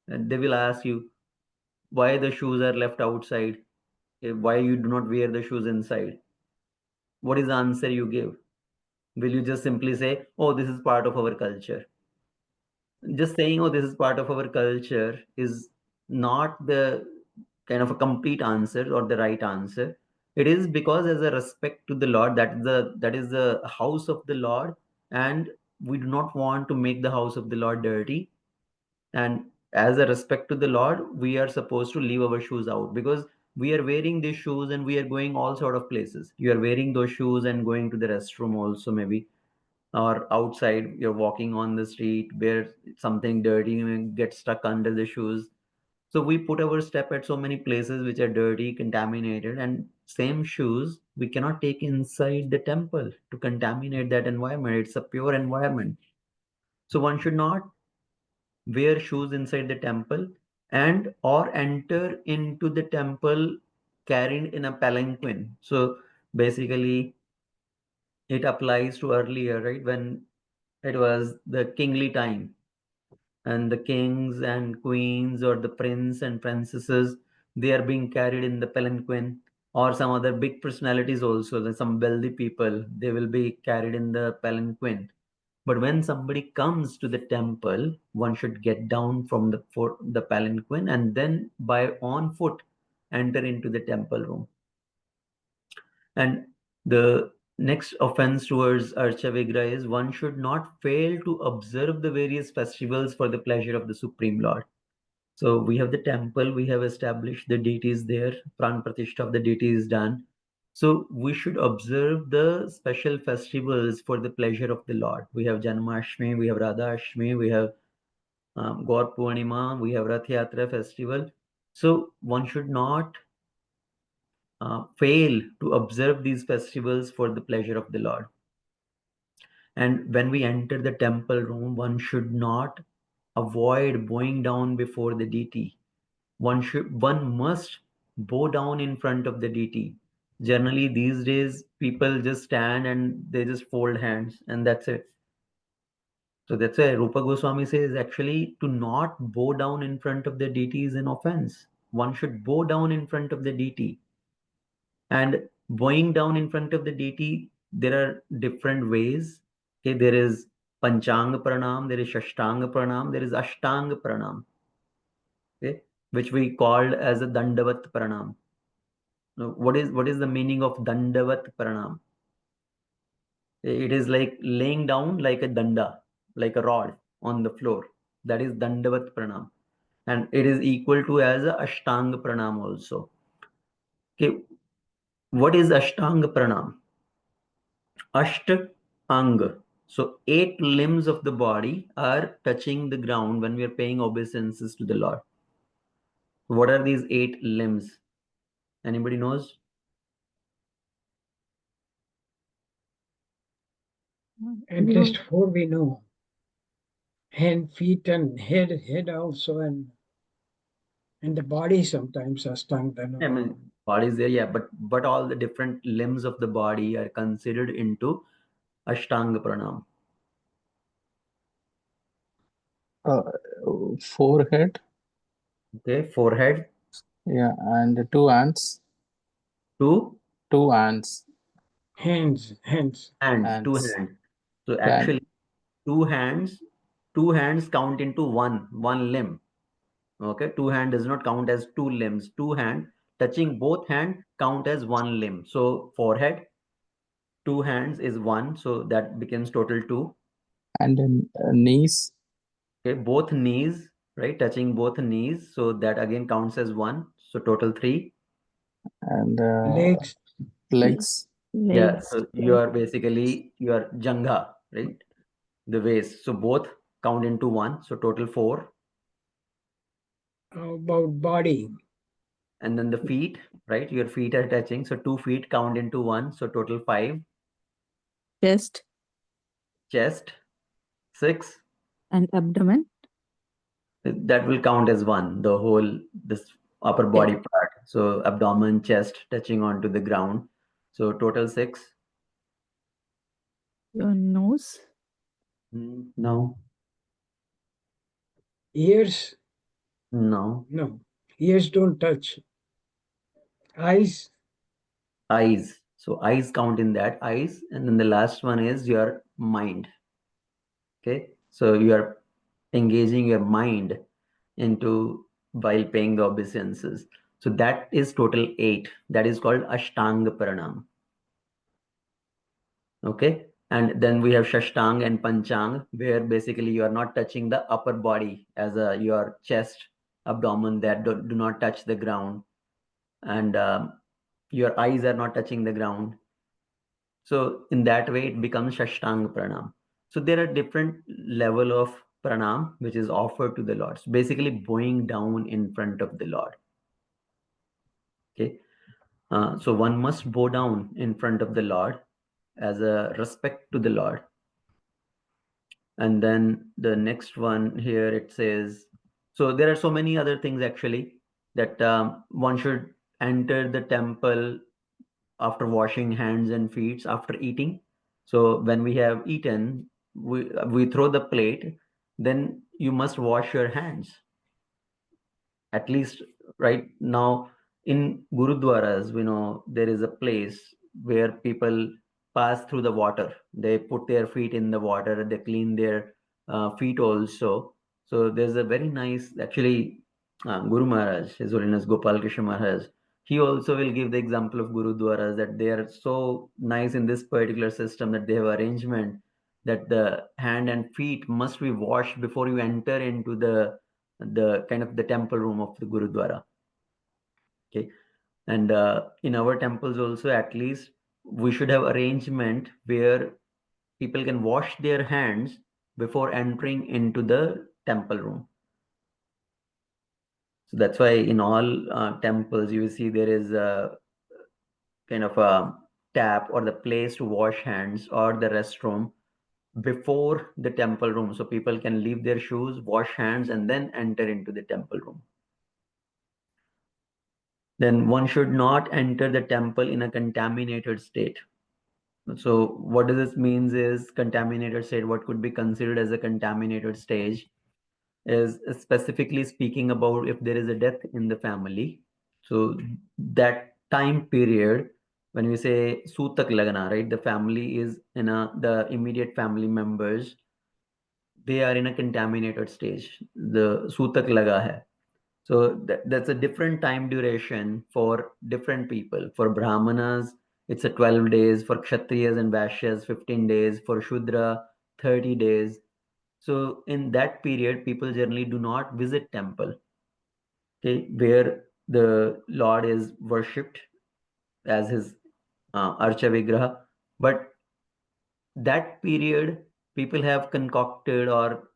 and they will ask you why the shoes are left outside, why you do not wear the shoes inside. What is the answer you give? Will you just simply say, oh, this is part of our culture? Just saying, oh, this is part of our culture is not the kind of a complete answer or the right answer. It is because as a respect to the Lord, that is the house of the Lord, and we do not want to make the house of the Lord dirty. And as a respect to the Lord, we are supposed to leave our shoes out, because we are wearing these shoes and we are going all sort of places. You are wearing those shoes and going to the restroom also, maybe, or outside you're walking on the street where something dirty gets stuck under the shoes. So we put our step at so many places which are dirty, contaminated, and same shoes we cannot take inside the temple to contaminate that environment. It's a pure environment. So one should not wear shoes inside the temple and or enter into the temple carried in a palanquin. So basically it applies to earlier, right, when it was the kingly time and the kings and queens or the prince and princesses, they are being carried in the palanquin, or some other big personalities also, some wealthy people, they will be carried in the palanquin. But when somebody comes to the temple, one should get down from the palanquin and then by on foot enter into the temple room. And the next offense towards Archa Vigraha is one should not fail to observe the various festivals for the pleasure of the Supreme Lord. So we have the temple, we have established the deities there, Pran Pratishtha of the deity is done. So we should observe the special festivals for the pleasure of the Lord. We have Janmashtami, we have Radha Ashtami, we have Gaur Purnima, we have Rath Yatra festival. So one should not fail to observe these festivals for the pleasure of the Lord. And when we enter the temple room, one should not avoid bowing down before the deity. One must bow down in front of the deity. Generally, these days, people just stand and they just fold hands, and that's it. So that's why Rupa Goswami says actually to not bow down in front of the deity is an offense. One should bow down in front of the deity. And bowing down in front of the deity, there are different ways. Okay, there is Panchanga Pranam, there is Shashtanga Pranam, there is Ashtanga Pranam, okay, which we called as a Dandavat Pranam. Now, what is the meaning of Dandavat Pranam? It is like laying down like a danda, like a rod on the floor. That is Dandavat Pranam. And it is equal to as a Ashtanga Pranam also. Okay, what is Ashtanga Pranam? Ashtanga. So 8 limbs of the body are touching the ground when we are paying obeisances to the Lord. What are these 8 limbs? Anybody knows? At least 4 we know. Hand, feet, and head also, and the body sometimes Ashtanga. I mean, body is there, yeah, but all the different limbs of the body are considered into Ashtanga Pranam. Forehead. Okay, forehead. Yeah, and 2 hands. 2 hands. Hands. Hands. 2 Hands. hands. So actually, 2 hands count into one limb. Okay, 2 hand does not count as 2 limbs. 2 hand touching both hand count as 1 limb. So forehead, 2 hands is 1, so that becomes total 2. And then knees. Okay, both knees, right, touching both knees, so that again counts as 1, so total 3. And legs. Yeah, so you are basically your jangha, right, the waist, so both count into 1, so total 4. How about body? And then the feet, right? Your feet are touching. So 2 feet count into 1. So total 5. Chest Chest, 6. and abdomen. That will count as 1, the whole, this upper body part. So abdomen, chest touching onto the ground. So total 6. Your nose. No, Ears? no. No. Ears don't touch. Eyes? Eyes. So eyes count in that, eyes. And then the last one is your mind. Okay. So you are engaging your mind into while paying the obeisances. So that is total 8. That is called Ashtanga Pranam. Okay. And then we have Shashtang and Panchang, where basically you are not touching the upper body as your chest, abdomen that do not touch the ground. And your eyes are not touching the ground. So in that way, it becomes Shashtang Pranam. So there are different level of pranam which is offered to the Lord. So basically bowing down in front of the Lord. Okay. So one must bow down in front of the Lord as a respect to the Lord. And then the next one here, it says, so there are so many other things actually that one should enter the temple after washing hands and feet after eating. So when we have eaten, we throw the plate, then you must wash your hands. At least right now in Gurudwaras, we know there is a place where people pass through the water. They put their feet in the water, they clean their feet also. So there's a very nice, actually, Guru Maharaj, His Holiness Gopal Krishna Maharaj, he also will give the example of Gurudwaras that they are so nice in this particular system that they have arrangement that the hand and feet must be washed before you enter into the kind of the temple room of the Gurudwara. Okay. And in our temples also, at least we should have arrangement where people can wash their hands before entering into the temple room. So that's why in all temples you see there is a kind of a tap or the place to wash hands or the restroom before the temple room, so people can leave their shoes, wash hands, and then enter into the temple room. Then one should not enter the temple in a contaminated state. So what does this means is contaminated state, what could be considered as a contaminated stage is specifically speaking about if there is a death in the family. So that time period, when we say sutak lagana, right, the family is the immediate family members, they are in a contaminated stage. The sutak laga hai. So that's a different time duration for different people. For Brahmanas, it's a 12 days. For Kshatriyas and Vaishyas, 15 days. For Shudra, 30 days. So in that period, people generally do not visit temple, okay, where the Lord is worshipped as his Archa Vigraha. But that period, people have concocted or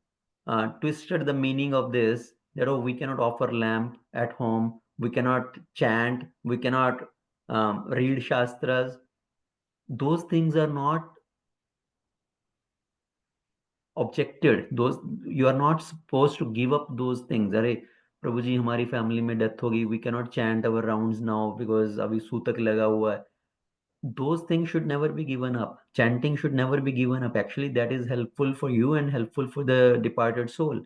twisted the meaning of this, that we cannot offer lamp at home, we cannot chant, we cannot read shastras. Those things are not objected. Those, you are not supposed to give up those things. Arey प्रभु जी हमारी family में death होगी, we cannot chant our rounds now because अभी सूतक लगा हुआ है. Those things should never be given up. Chanting should never be given up. Actually, that is helpful for you and helpful for the departed soul.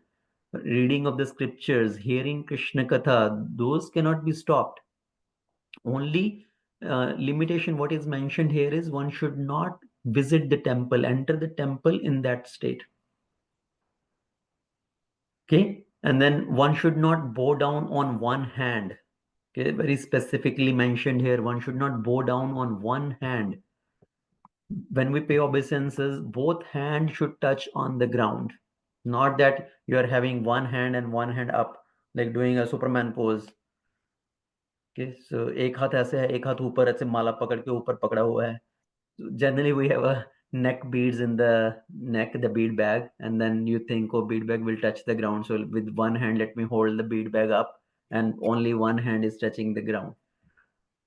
Reading of the scriptures, hearing Krishna Katha, those cannot be stopped. Only limitation what is mentioned here is one should not visit the temple, enter the temple in that state. Okay. And then one should not bow down on one hand. Okay. Very specifically mentioned here, one should not bow down on one hand. When we pay obeisances, both hands should touch on the ground. Not that you are having one hand and one hand up, like doing a Superman pose. Okay, so एक हाथ ऐसे है, एक हाथ ऊपर ऐसे माला पकड़ के ऊपर पकड़ा हुआ है. Generally, we have a neck beads in the neck, the bead bag, and then you think, oh, bead bag will touch the ground. So with one hand, let me hold the bead bag up, and only one hand is touching the ground.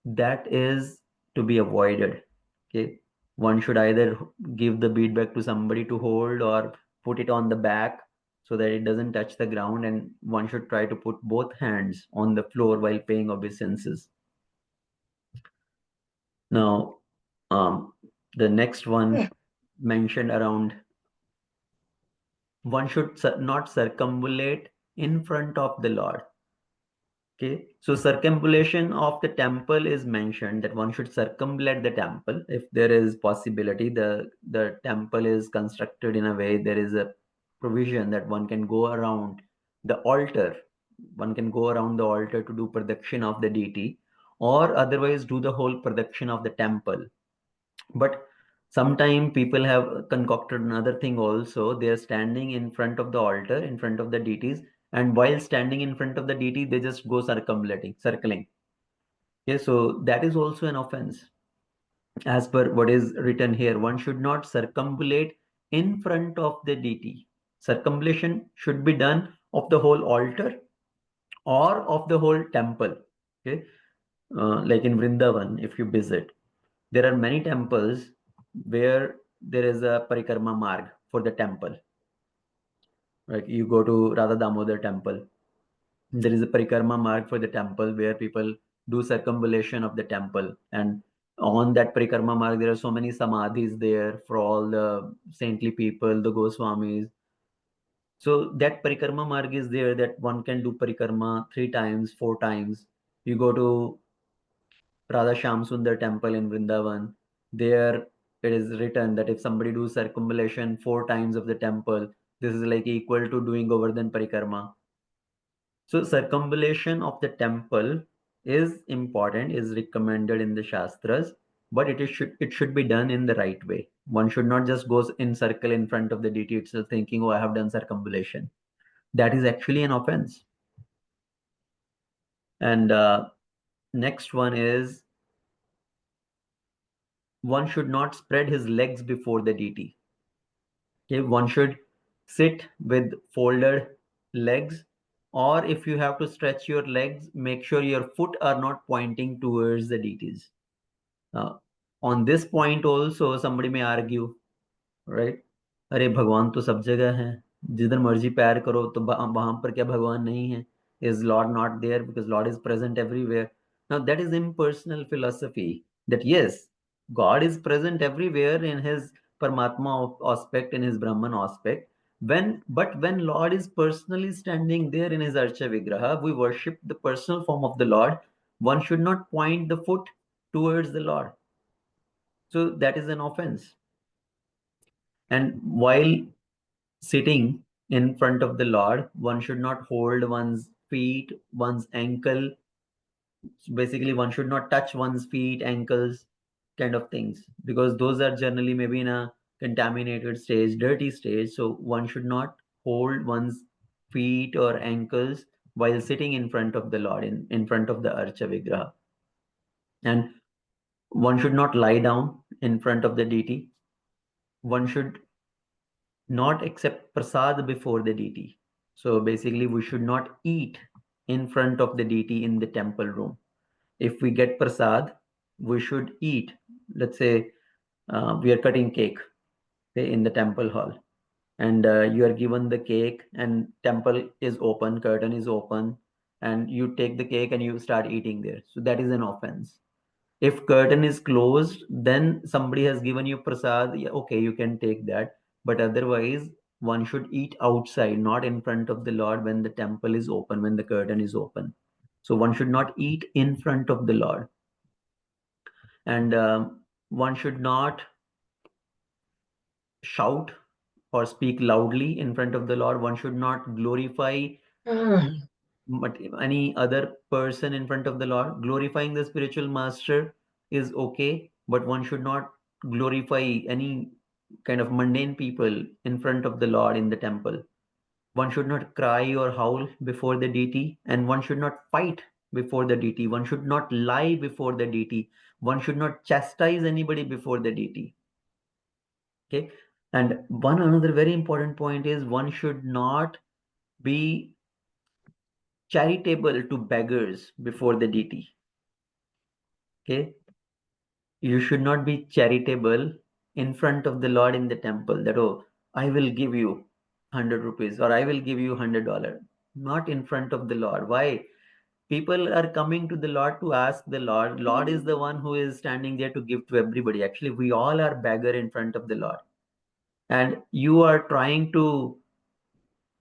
That is to be avoided. Okay, one should either give the bead back to somebody to hold or put it on the back so that it doesn't touch the ground, and one should try to put both hands on the floor while paying obeisances. Now, the next one mentioned around, one should not circumambulate in front of the Lord. Okay, so circumambulation of the temple is mentioned, that one should circumambulate the temple if there is possibility. The temple is constructed in a way, there is a provision that one can go around the altar. One can go around the altar to do production of the deity, or otherwise do the whole production of the temple. But sometimes people have concocted another thing also. They are standing in front of the altar, in front of the deities, and while standing in front of the deity, they just go circling. Okay, so that is also an offense. As per what is written here, one should not circumambulate in front of the deity. Circumambulation should be done of the whole altar or of the whole temple. Okay, like in Vrindavan, if you visit, there are many temples where there is a parikrama marg for the temple. Like you go to Radha Damodar temple, there is a parikrama marg for the temple where people do circumambulation of the temple, and on that parikrama marg there are so many samadhis there for all the saintly people, the Goswamis. So that parikrama marg is there, that one can do parikrama 3 times, 4 times. You go to Radha Shyam Sundar temple in Vrindavan, there it is written that if somebody do circumambulation 4 times of the temple, this is like equal to doing Govardhan Parikrama. So circumambulation of the temple is important, is recommended in the Shastras, but it should be done in the right way. One should not just go in circle in front of the deity itself thinking, oh, I have done circumambulation. That is actually an offense. And next one is, one should not spread his legs before the deity. Okay, one should sit with folded legs, or if you have to stretch your legs, make sure your foot are not pointing towards the deities. On this point also, somebody may argue, right? अरे भगवान तो सब जगह है, जिधर मर्जी पैर करो तो वहां पर क्या भगवान नहीं है? Is Lord not there? Because Lord is present everywhere. Now that is impersonal philosophy, that yes, God is present everywhere in his Paramatma aspect, in his Brahman aspect. But when Lord is personally standing there in his Archa Vigraha, we worship the personal form of the Lord. One should not point the foot towards the Lord. So that is an offense. And while sitting in front of the Lord, one should not hold one's feet, one's ankle. Basically, one should not touch one's feet, ankles, kind of things, because those are generally maybe in a contaminated stage, dirty stage. So one should not hold one's feet or ankles while sitting in front of the Lord, in front of the Archa Vigraha. And one should not lie down in front of the deity. One should not accept prasad before the deity. So basically, we should not eat in front of the deity in the temple room. If we get prasad, we should eat. Let's say we are cutting cake, say, in the temple hall, and you are given the cake, and temple is open, curtain is open, and you take the cake and you start eating there. So that is an offense. If curtain is closed, then somebody has given you prasad, yeah, okay, you can take that. But otherwise, one should eat outside, not in front of the Lord when the temple is open, when the curtain is open. So one should not eat in front of the Lord. And one should not shout or speak loudly in front of the Lord. One should not glorify but any other person in front of the Lord. Glorifying the spiritual master is okay, but one should not glorify any kind of mundane people in front of the Lord in the temple. One should not cry or howl before the deity, and one should not fight before the deity. One should not lie before the deity. One should not chastise anybody before the deity. Okay, and one another very important point is, one should not be charitable to beggars before the deity. Okay, you should not be charitable in front of the Lord in the temple, that, oh, I will give you 100 rupees or I will give you $100. Not in front of the Lord. Why? People are coming to the Lord to ask the Lord. Lord is the one who is standing there to give to everybody. Actually, we all are beggar in front of the Lord. And you are trying to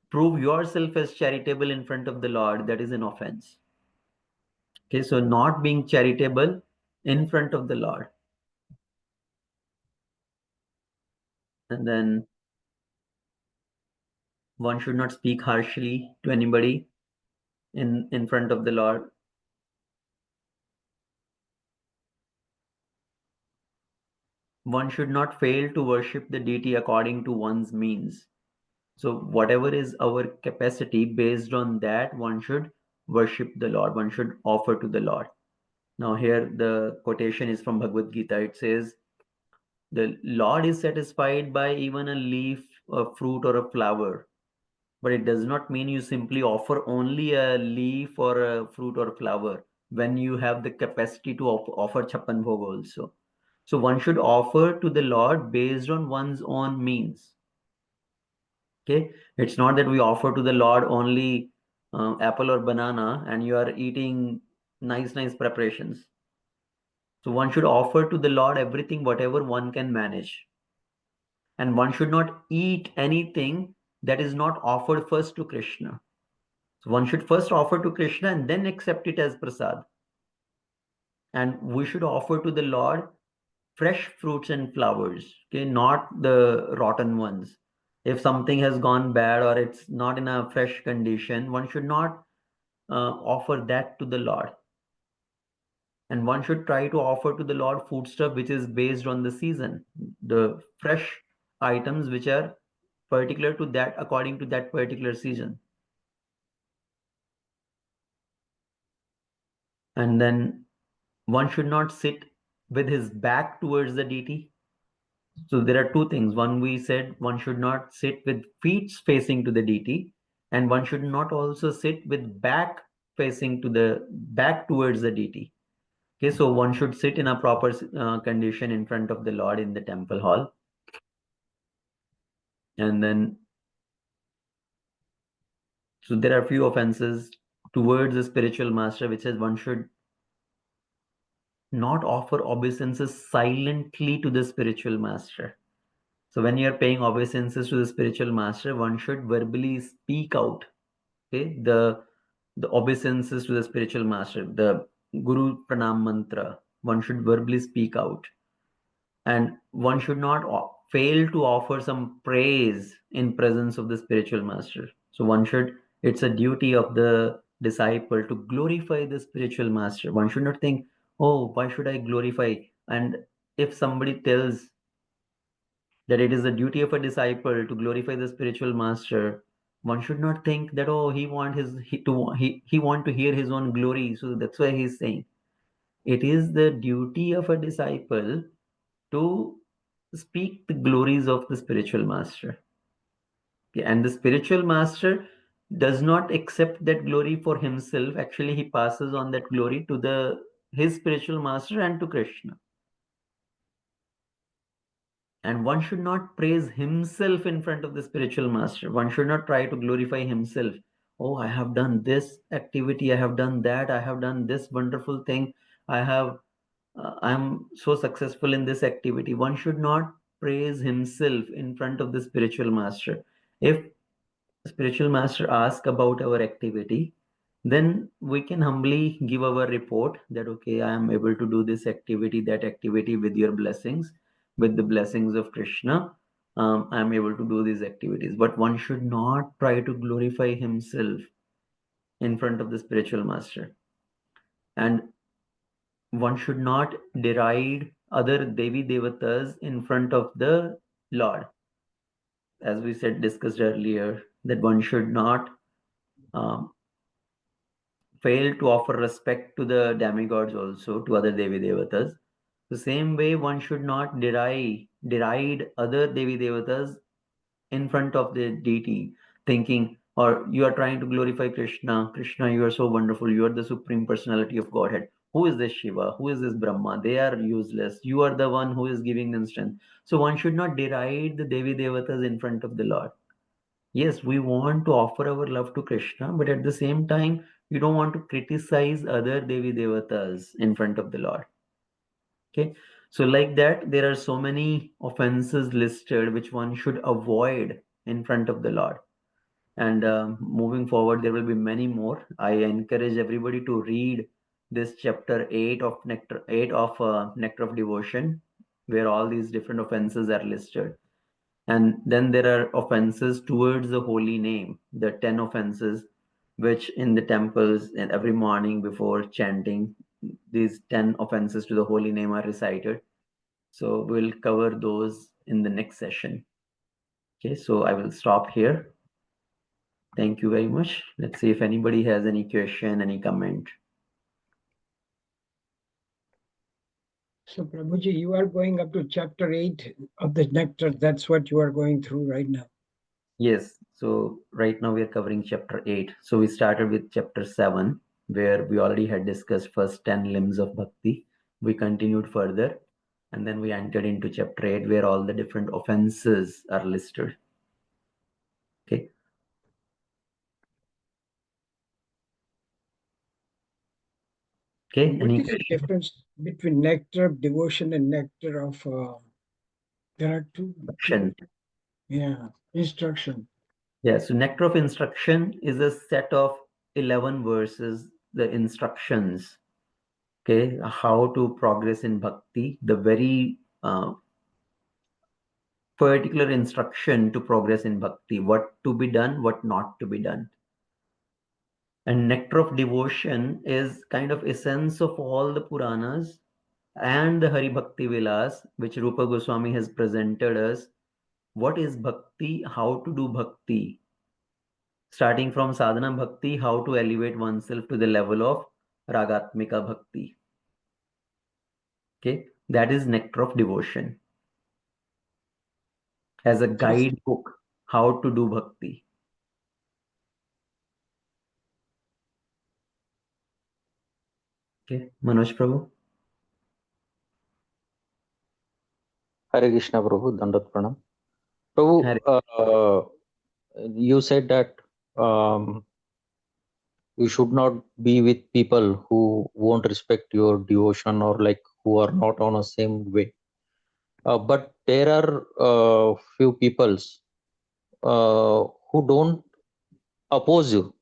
prove yourself as charitable in front of the Lord. That is an offense. Okay, so not being charitable in front of the Lord. And then one should not speak harshly to anybody in front of the Lord. One should not fail to worship the deity according to one's means. So whatever is our capacity, based on that, one should worship the Lord. One should offer to the Lord. Now here the quotation is from Bhagavad Gita. It says, the Lord is satisfied by even a leaf, a fruit, or a flower. But it does not mean you simply offer only a leaf or a fruit or flower when you have the capacity to offer Chappan Bhog also. So one should offer to the Lord based on one's own means. Okay, it's not that we offer to the Lord only apple or banana and you are eating nice preparations. So one should offer to the Lord everything, whatever one can manage. And one should not eat anything that is not offered first to Krishna. So one should first offer to Krishna and then accept it as prasad. And we should offer to the Lord fresh fruits and flowers, okay, not the rotten ones. If something has gone bad or it's not in a fresh condition, one should not offer that to the Lord. And one should try to offer to the Lord foodstuff which is based on the season, the fresh items which are particular to that, according to that particular season. And then one should not sit with his back towards the deity. So there are two things. One, we said one should not sit with feet facing to the deity, and one should not also sit with back facing to the back towards the deity. Okay, so one should sit in a proper condition in front of the Lord in the temple hall. And then, so there are few offenses towards the spiritual master, which says one should not offer obeisances silently to the spiritual master. So when you are paying obeisances to the spiritual master, one should verbally speak out. Okay, the obeisances to the spiritual master, the Guru Pranam mantra, one should verbally speak out. And one should not fail to offer some praise in presence of the spiritual master. So one should, it's a duty of the disciple to glorify the spiritual master. One should not think, oh, why should I glorify? And if somebody tells that it is the duty of a disciple to glorify the spiritual master, one should not think that, oh, he want to hear his own glory, so that's why he's saying. It is the duty of a disciple to speak the glories of the spiritual master. Okay, and the spiritual master does not accept that glory for himself. Actually, he passes on that glory to his spiritual master and to Krishna. And one should not praise himself in front of the spiritual master. One should not try to glorify himself. Oh, I have done this activity, I have done that, I have done this wonderful thing, I'm so successful in this activity. One should not praise himself in front of the spiritual master. If the spiritual master asks about our activity, then we can humbly give our report that, okay, I am able to do this activity, that activity with your blessings, with the blessings of Krishna. I am able to do these activities. But one should not try to glorify himself in front of the spiritual master. And one should not deride other Devi Devatas in front of the Lord. As we said, discussed earlier, that one should not fail to offer respect to the demigods also, to other Devi Devatas. The same way, one should not deride other Devi Devatas in front of the deity, thinking, or you are trying to glorify Krishna. Krishna, you are so wonderful. You are the Supreme Personality of Godhead. Who is this Shiva? Who is this Brahma? They are useless. You are the one who is giving them strength. So one should not deride the Devi Devatas in front of the Lord. Yes, we want to offer our love to Krishna, but at the same time, you don't want to criticize other Devi Devatas in front of the Lord. Okay, so like that, there are so many offenses listed which one should avoid in front of the Lord. And moving forward, there will be many more. I encourage everybody to read this chapter 8 of Nectar of Devotion, where all these different offenses are listed. And then there are offenses towards the holy name, the 10 offenses, which in the temples and every morning before chanting, these 10 offenses to the holy name are recited. So we'll cover those in the next session. Okay, so I will stop here. Thank you very much. Let's see if anybody has any question, any comment. So Prabhuji, you are going up to chapter 8 of the Nectar. That's what you are going through right now. Yes, so right now we are covering chapter 8. So we started with chapter 7, where we already had discussed first 10 limbs of bhakti. We continued further, and then we entered into chapter 8, where all the different offenses are listed. Okay. Okay. What is the difference between nectar of devotion and nectar of there are two Instruction. Yeah, instruction. Yeah, so Nectar of Instruction is a set of 11 verses, the instructions, okay, how to progress in bhakti, the very particular instruction to progress in bhakti, what to be done, what not to be done. And Nectar of Devotion is kind of essence of all the Puranas and the Hari Bhakti Vilas, which Rupa Goswami has presented us. What is bhakti, how to do bhakti, starting from sadhana bhakti, how to elevate oneself to the level of ragatmika bhakti. Okay, that is Nectar of Devotion as a guidebook how to do bhakti. Okay, Manoj Prabhu. Hare Krishna Prabhu, Dandat Pranam. Prabhu, you said that you should not be with people who won't respect your devotion or like who are not on the same way. But there are few peoples who don't oppose you,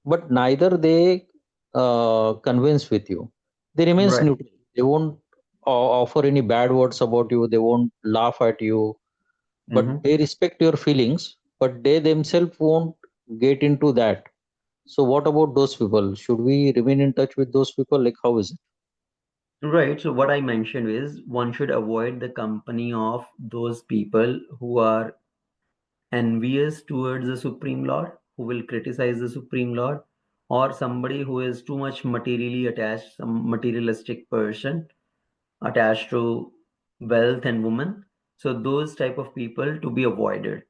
but neither they convince with you. They remains Right. neutral. They won't offer any bad words about you. They won't laugh at you, but they respect your feelings, but they themselves won't get into that. So what about those people? Should we remain in touch with those people? Like, how is it? Right. So what I mentioned is one should avoid the company of those people who are envious towards the Supreme Lord, who will criticize the Supreme Lord, or somebody who is too much materially attached, some materialistic person attached to wealth and woman. So those type of people to be avoided.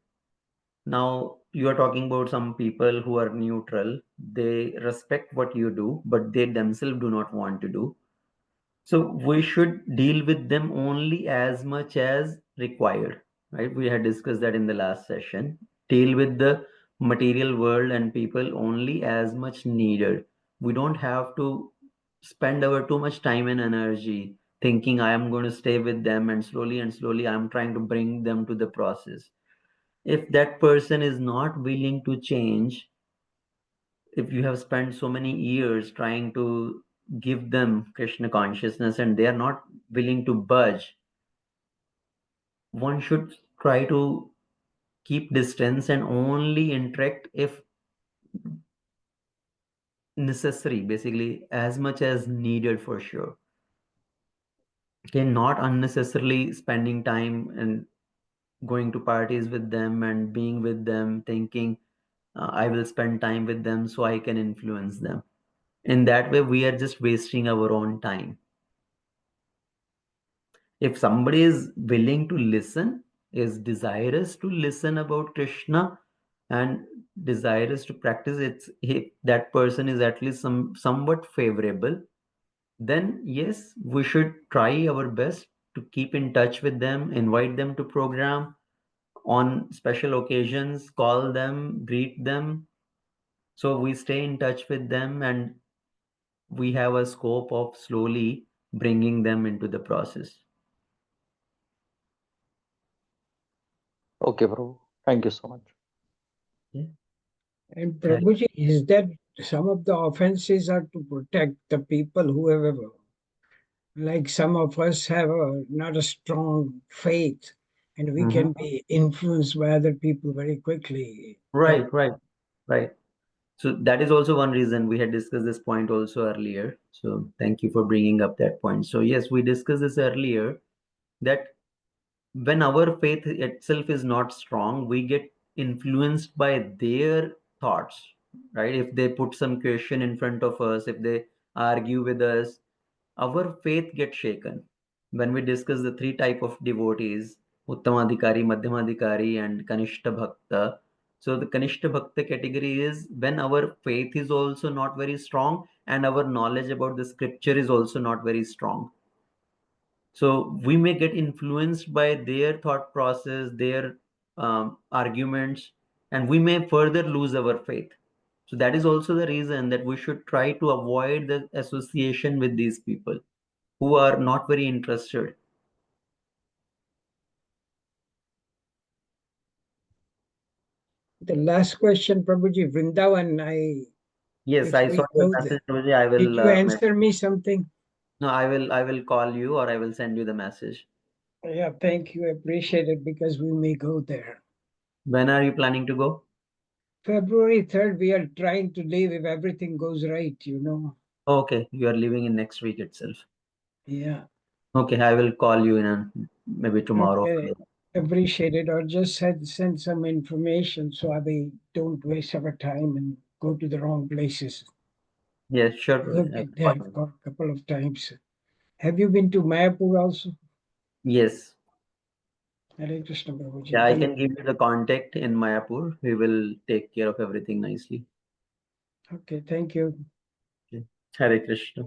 Now you are talking about some people who are neutral. They respect what you do, but they themselves do not want to do. So we should deal with them only as much as required, right? We had discussed that in the last session. Deal with the material world and people only as much needed. We don't have to spend our too much time and energy thinking I am going to stay with them and slowly I'm trying to bring them to the process. If that person is not willing to change, if you have spent so many years trying to give them Krishna consciousness and they are not willing to budge, one should try to keep distance and only interact if necessary, basically as much as needed for sure. Okay, not unnecessarily spending time and going to parties with them and being with them thinking I will spend time with them so I can influence them. In that way, we are just wasting our own time. If somebody is willing to listen, is desirous to listen about Krishna, and desirous to practice, if that person is at least somewhat favorable, then yes, we should try our best to keep in touch with them, invite them to program on special occasions, call them, greet them. So we stay in touch with them, and we have a scope of slowly bringing them into the process. Okay, Prabhu. Thank you so much. And Prabhuji, is that some of the offenses are to protect the people who have like some of us have not a strong faith, and we can be influenced by other people very quickly. Right. So that is also one reason we had discussed this point also earlier. So thank you for bringing up that point. So yes, we discussed this earlier, that when our faith itself is not strong, we get influenced by their thoughts, right? If they put some question in front of us, if they argue with us, our faith gets shaken. When we discuss the three type of devotees, Uttamadhikari, Madhyamadhikari, and Kanishta Bhakta. So the Kanishta Bhakta category is when our faith is also not very strong and our knowledge about the scripture is also not very strong. So we may get influenced by their thought process, their arguments, and we may further lose our faith. So that is also the reason that we should try to avoid the association with these people who are not very interested. The last question, Prabhuji, Vrindavan, Yes, if I we saw your go message, there, Prabhuji. I did will you answer me something? no, I will call you, or I will send you the message. Yeah, thank you. I appreciate it, because we may go there. When are you planning to go? February 3rd, we are trying to leave if everything goes right, you know. Okay, you are leaving in next week itself. Yeah. Okay, I will call you maybe tomorrow. Okay. Appreciate it. Or just send some information so we don't waste our time and go to the wrong places. Yes, sure. Look at that a couple of times. Have you been to Mayapur also? Yes. Hare Krishna, Prabhuji. Yeah, I can give you the contact in Mayapur. We will take care of everything nicely. Okay, thank you. Okay. Hare Krishna.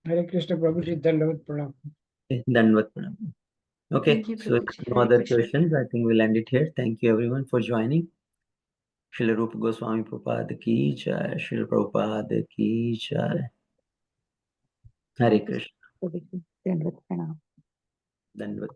Hare Krishna, Prabhuji. Dandavat Pranam. Okay, Dandavat Pranam. Okay, Thank you, so if Prabhuji. no Hare other Krishna. questions, I think we'll end it here. Thank you everyone for joining. Srila Rupa Goswami Prabhupada ki jai. Srila Prabhupada ki jai. Hare Krishna. Prabhuji, Dandavat Pranam. Dandavat.